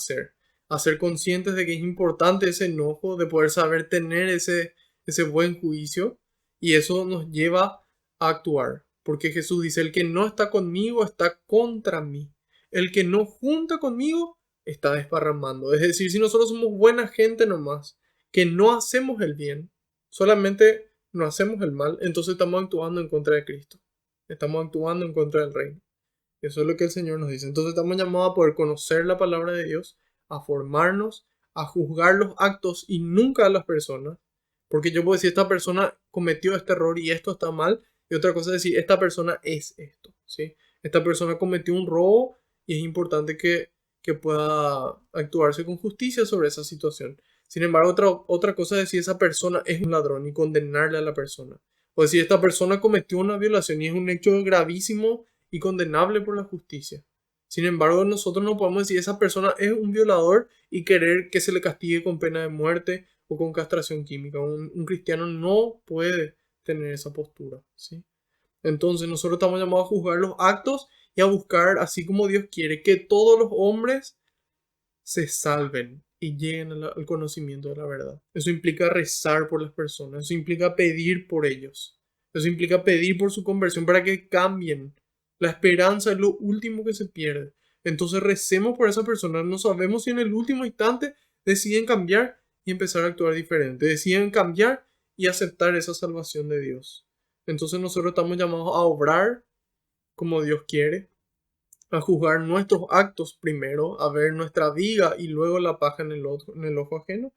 ser conscientes de que es importante ese enojo, de poder saber tener ese buen juicio, y eso nos lleva a actuar, porque Jesús dice, el que no está conmigo está contra mí, el que no junta conmigo está desparramando. Es decir, si nosotros somos buena gente nomás, que no hacemos el bien, solamente no hacemos el mal, entonces estamos actuando en contra de Cristo, estamos actuando en contra del reino. Eso es lo que el Señor nos dice. Entonces estamos llamados a poder conocer la palabra de Dios, a formarnos, a juzgar los actos y nunca a las personas. Porque yo puedo decir, esta persona cometió este error y esto está mal. Y otra cosa es decir, esta persona es esto, ¿sí? Esta persona cometió un robo y es importante que pueda actuarse con justicia sobre esa situación. Sin embargo, otra cosa es decir, esa persona es un ladrón y condenarle a la persona. O decir, esta persona cometió una violación y es un hecho gravísimo y condenable por la justicia. Sin embargo, nosotros no podemos decir esa persona es un violador y querer que se le castigue con pena de muerte o con castración química. Un cristiano no puede tener esa postura, ¿sí? Entonces nosotros estamos llamados a juzgar los actos y a buscar, así como Dios quiere, que todos los hombres se salven y lleguen al conocimiento de la verdad. Eso implica rezar por las personas, eso implica pedir por ellos, eso implica pedir por su conversión para que cambien. La esperanza es lo último que se pierde. Entonces recemos por esa persona. No sabemos si en el último instante deciden cambiar y empezar a actuar diferente. Deciden cambiar y aceptar esa salvación de Dios. Entonces nosotros estamos llamados a obrar como Dios quiere, a juzgar nuestros actos primero, a ver nuestra viga y luego la paja en el ojo ajeno.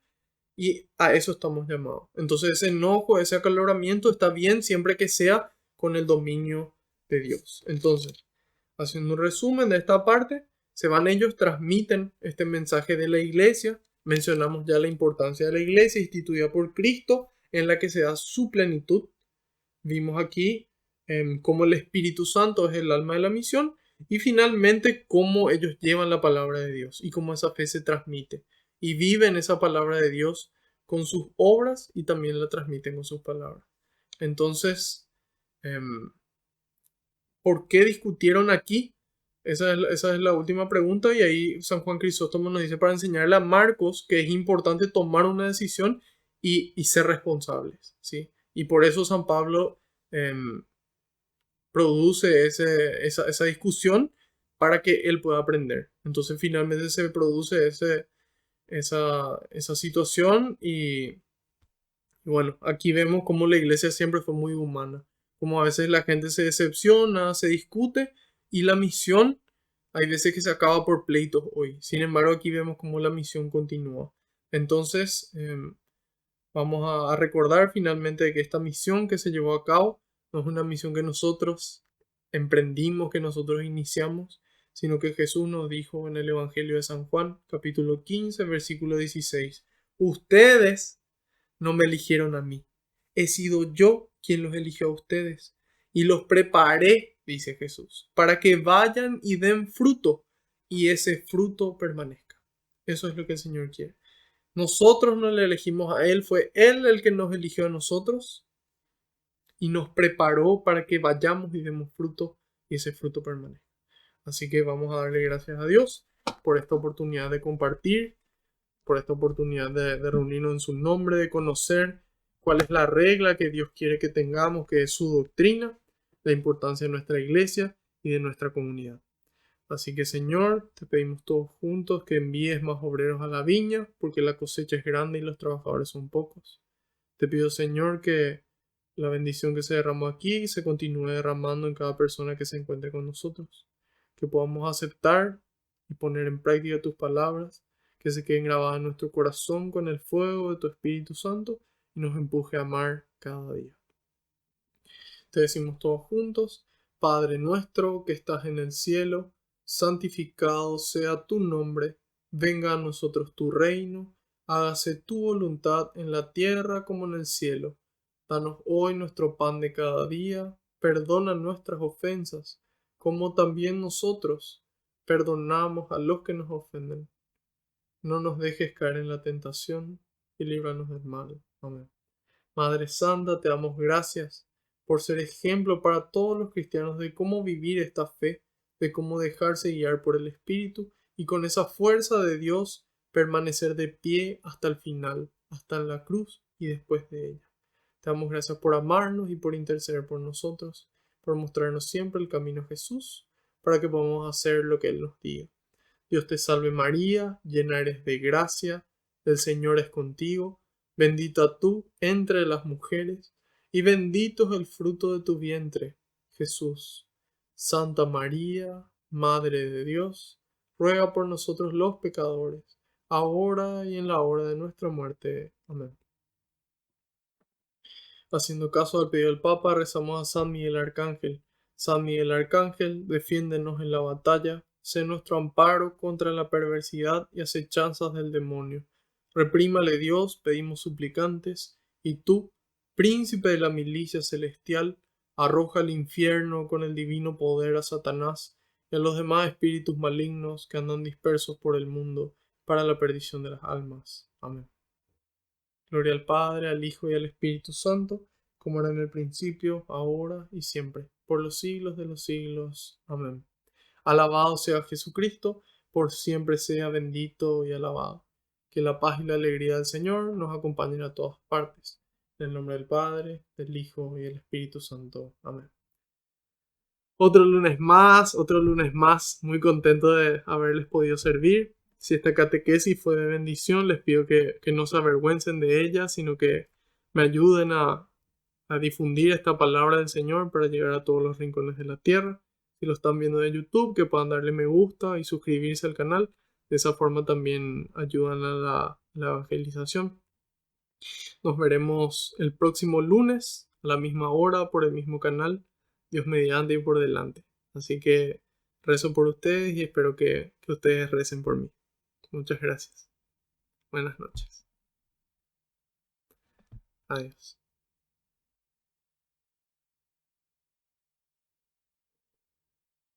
Y a eso estamos llamados. Entonces ese enojo, ese acaloramiento está bien siempre que sea con el dominio de Dios. Entonces, haciendo un resumen de esta parte, se van ellos, transmiten este mensaje de la iglesia. Mencionamos ya la importancia de la iglesia instituida por Cristo, en la que se da su plenitud. Vimos aquí cómo el Espíritu Santo es el alma de la misión y finalmente cómo ellos llevan la palabra de Dios y cómo esa fe se transmite y viven esa palabra de Dios con sus obras y también la transmiten con sus palabras. Entonces, ¿por qué discutieron aquí? Esa es la última pregunta y ahí San Juan Crisóstomo nos dice para enseñarle a Marcos que es importante tomar una decisión y ser responsables, ¿sí? Y por eso San Pablo produce esa discusión para que él pueda aprender. Entonces finalmente se produce esa situación y bueno, aquí vemos cómo la iglesia siempre fue muy humana, como a veces la gente se decepciona, se discute y la misión hay veces que se acaba por pleitos hoy. Sin embargo, aquí vemos cómo la misión continúa. Entonces, vamos a recordar finalmente que esta misión que se llevó a cabo no es una misión que nosotros emprendimos, que nosotros iniciamos, sino que Jesús nos dijo en el Evangelio de San Juan, capítulo 15, versículo 16, ustedes no me eligieron a mí, he sido yo quien los eligió a ustedes y los preparé, dice Jesús, para que vayan y den fruto y ese fruto permanezca. Eso es lo que el Señor quiere. Nosotros no le elegimos a Él, fue Él el que nos eligió a nosotros y nos preparó para que vayamos y demos fruto y ese fruto permanezca. Así que vamos a darle gracias a Dios por esta oportunidad de compartir, por esta oportunidad de reunirnos en su nombre, de conocer cuál es la regla que Dios quiere que tengamos, que es su doctrina, la importancia de nuestra iglesia y de nuestra comunidad. Así que Señor, te pedimos todos juntos que envíes más obreros a la viña, porque la cosecha es grande y los trabajadores son pocos. Te pido Señor que la bendición que se derramó aquí se continúe derramando en cada persona que se encuentre con nosotros, que podamos aceptar y poner en práctica tus palabras, que se queden grabadas en nuestro corazón con el fuego de tu Espíritu Santo y nos empuje a amar cada día. Te decimos todos juntos, Padre nuestro que estás en el cielo, santificado sea tu nombre, venga a nosotros tu reino, hágase tu voluntad en la tierra como en el cielo. Danos hoy nuestro pan de cada día, perdona nuestras ofensas, como también nosotros perdonamos a los que nos ofenden. No nos dejes caer en la tentación y líbranos del mal. Amén. Madre Santa, te damos gracias por ser ejemplo para todos los cristianos de cómo vivir esta fe, de cómo dejarse guiar por el Espíritu y con esa fuerza de Dios permanecer de pie hasta el final, hasta en la cruz y después de ella. Te damos gracias por amarnos y por interceder por nosotros, por mostrarnos siempre el camino a Jesús, para que podamos hacer lo que Él nos diga. Dios te salve María, llena eres de gracia, el Señor es contigo, bendita tú entre las mujeres, y bendito es el fruto de tu vientre, Jesús. Santa María, Madre de Dios, ruega por nosotros los pecadores, ahora y en la hora de nuestra muerte. Amén. Haciendo caso al pedido del Papa, rezamos a San Miguel Arcángel. San Miguel Arcángel, defiéndenos en la batalla, sé nuestro amparo contra la perversidad y acechanzas del demonio. Reprímale Dios, pedimos suplicantes, y tú, príncipe de la milicia celestial, arroja al infierno con el divino poder a Satanás y a los demás espíritus malignos que andan dispersos por el mundo para la perdición de las almas. Amén. Gloria al Padre, al Hijo y al Espíritu Santo, como era en el principio, ahora y siempre, por los siglos de los siglos. Amén. Alabado sea Jesucristo, por siempre sea bendito y alabado. Que la paz y la alegría del Señor nos acompañen a todas partes. En el nombre del Padre, del Hijo y del Espíritu Santo. Amén. Otro lunes más, muy contento de haberles podido servir. Si esta catequesis fue de bendición, les pido que no se avergüencen de ella, sino que me ayuden a difundir esta palabra del Señor para llegar a todos los rincones de la tierra. Si lo están viendo de YouTube, que puedan darle me gusta y suscribirse al canal. De esa forma también ayudan a la evangelización. Nos veremos el próximo lunes a la misma hora por el mismo canal. Dios mediante y por delante. Así que rezo por ustedes y espero que ustedes recen por mí. Muchas gracias. Buenas noches. Adiós.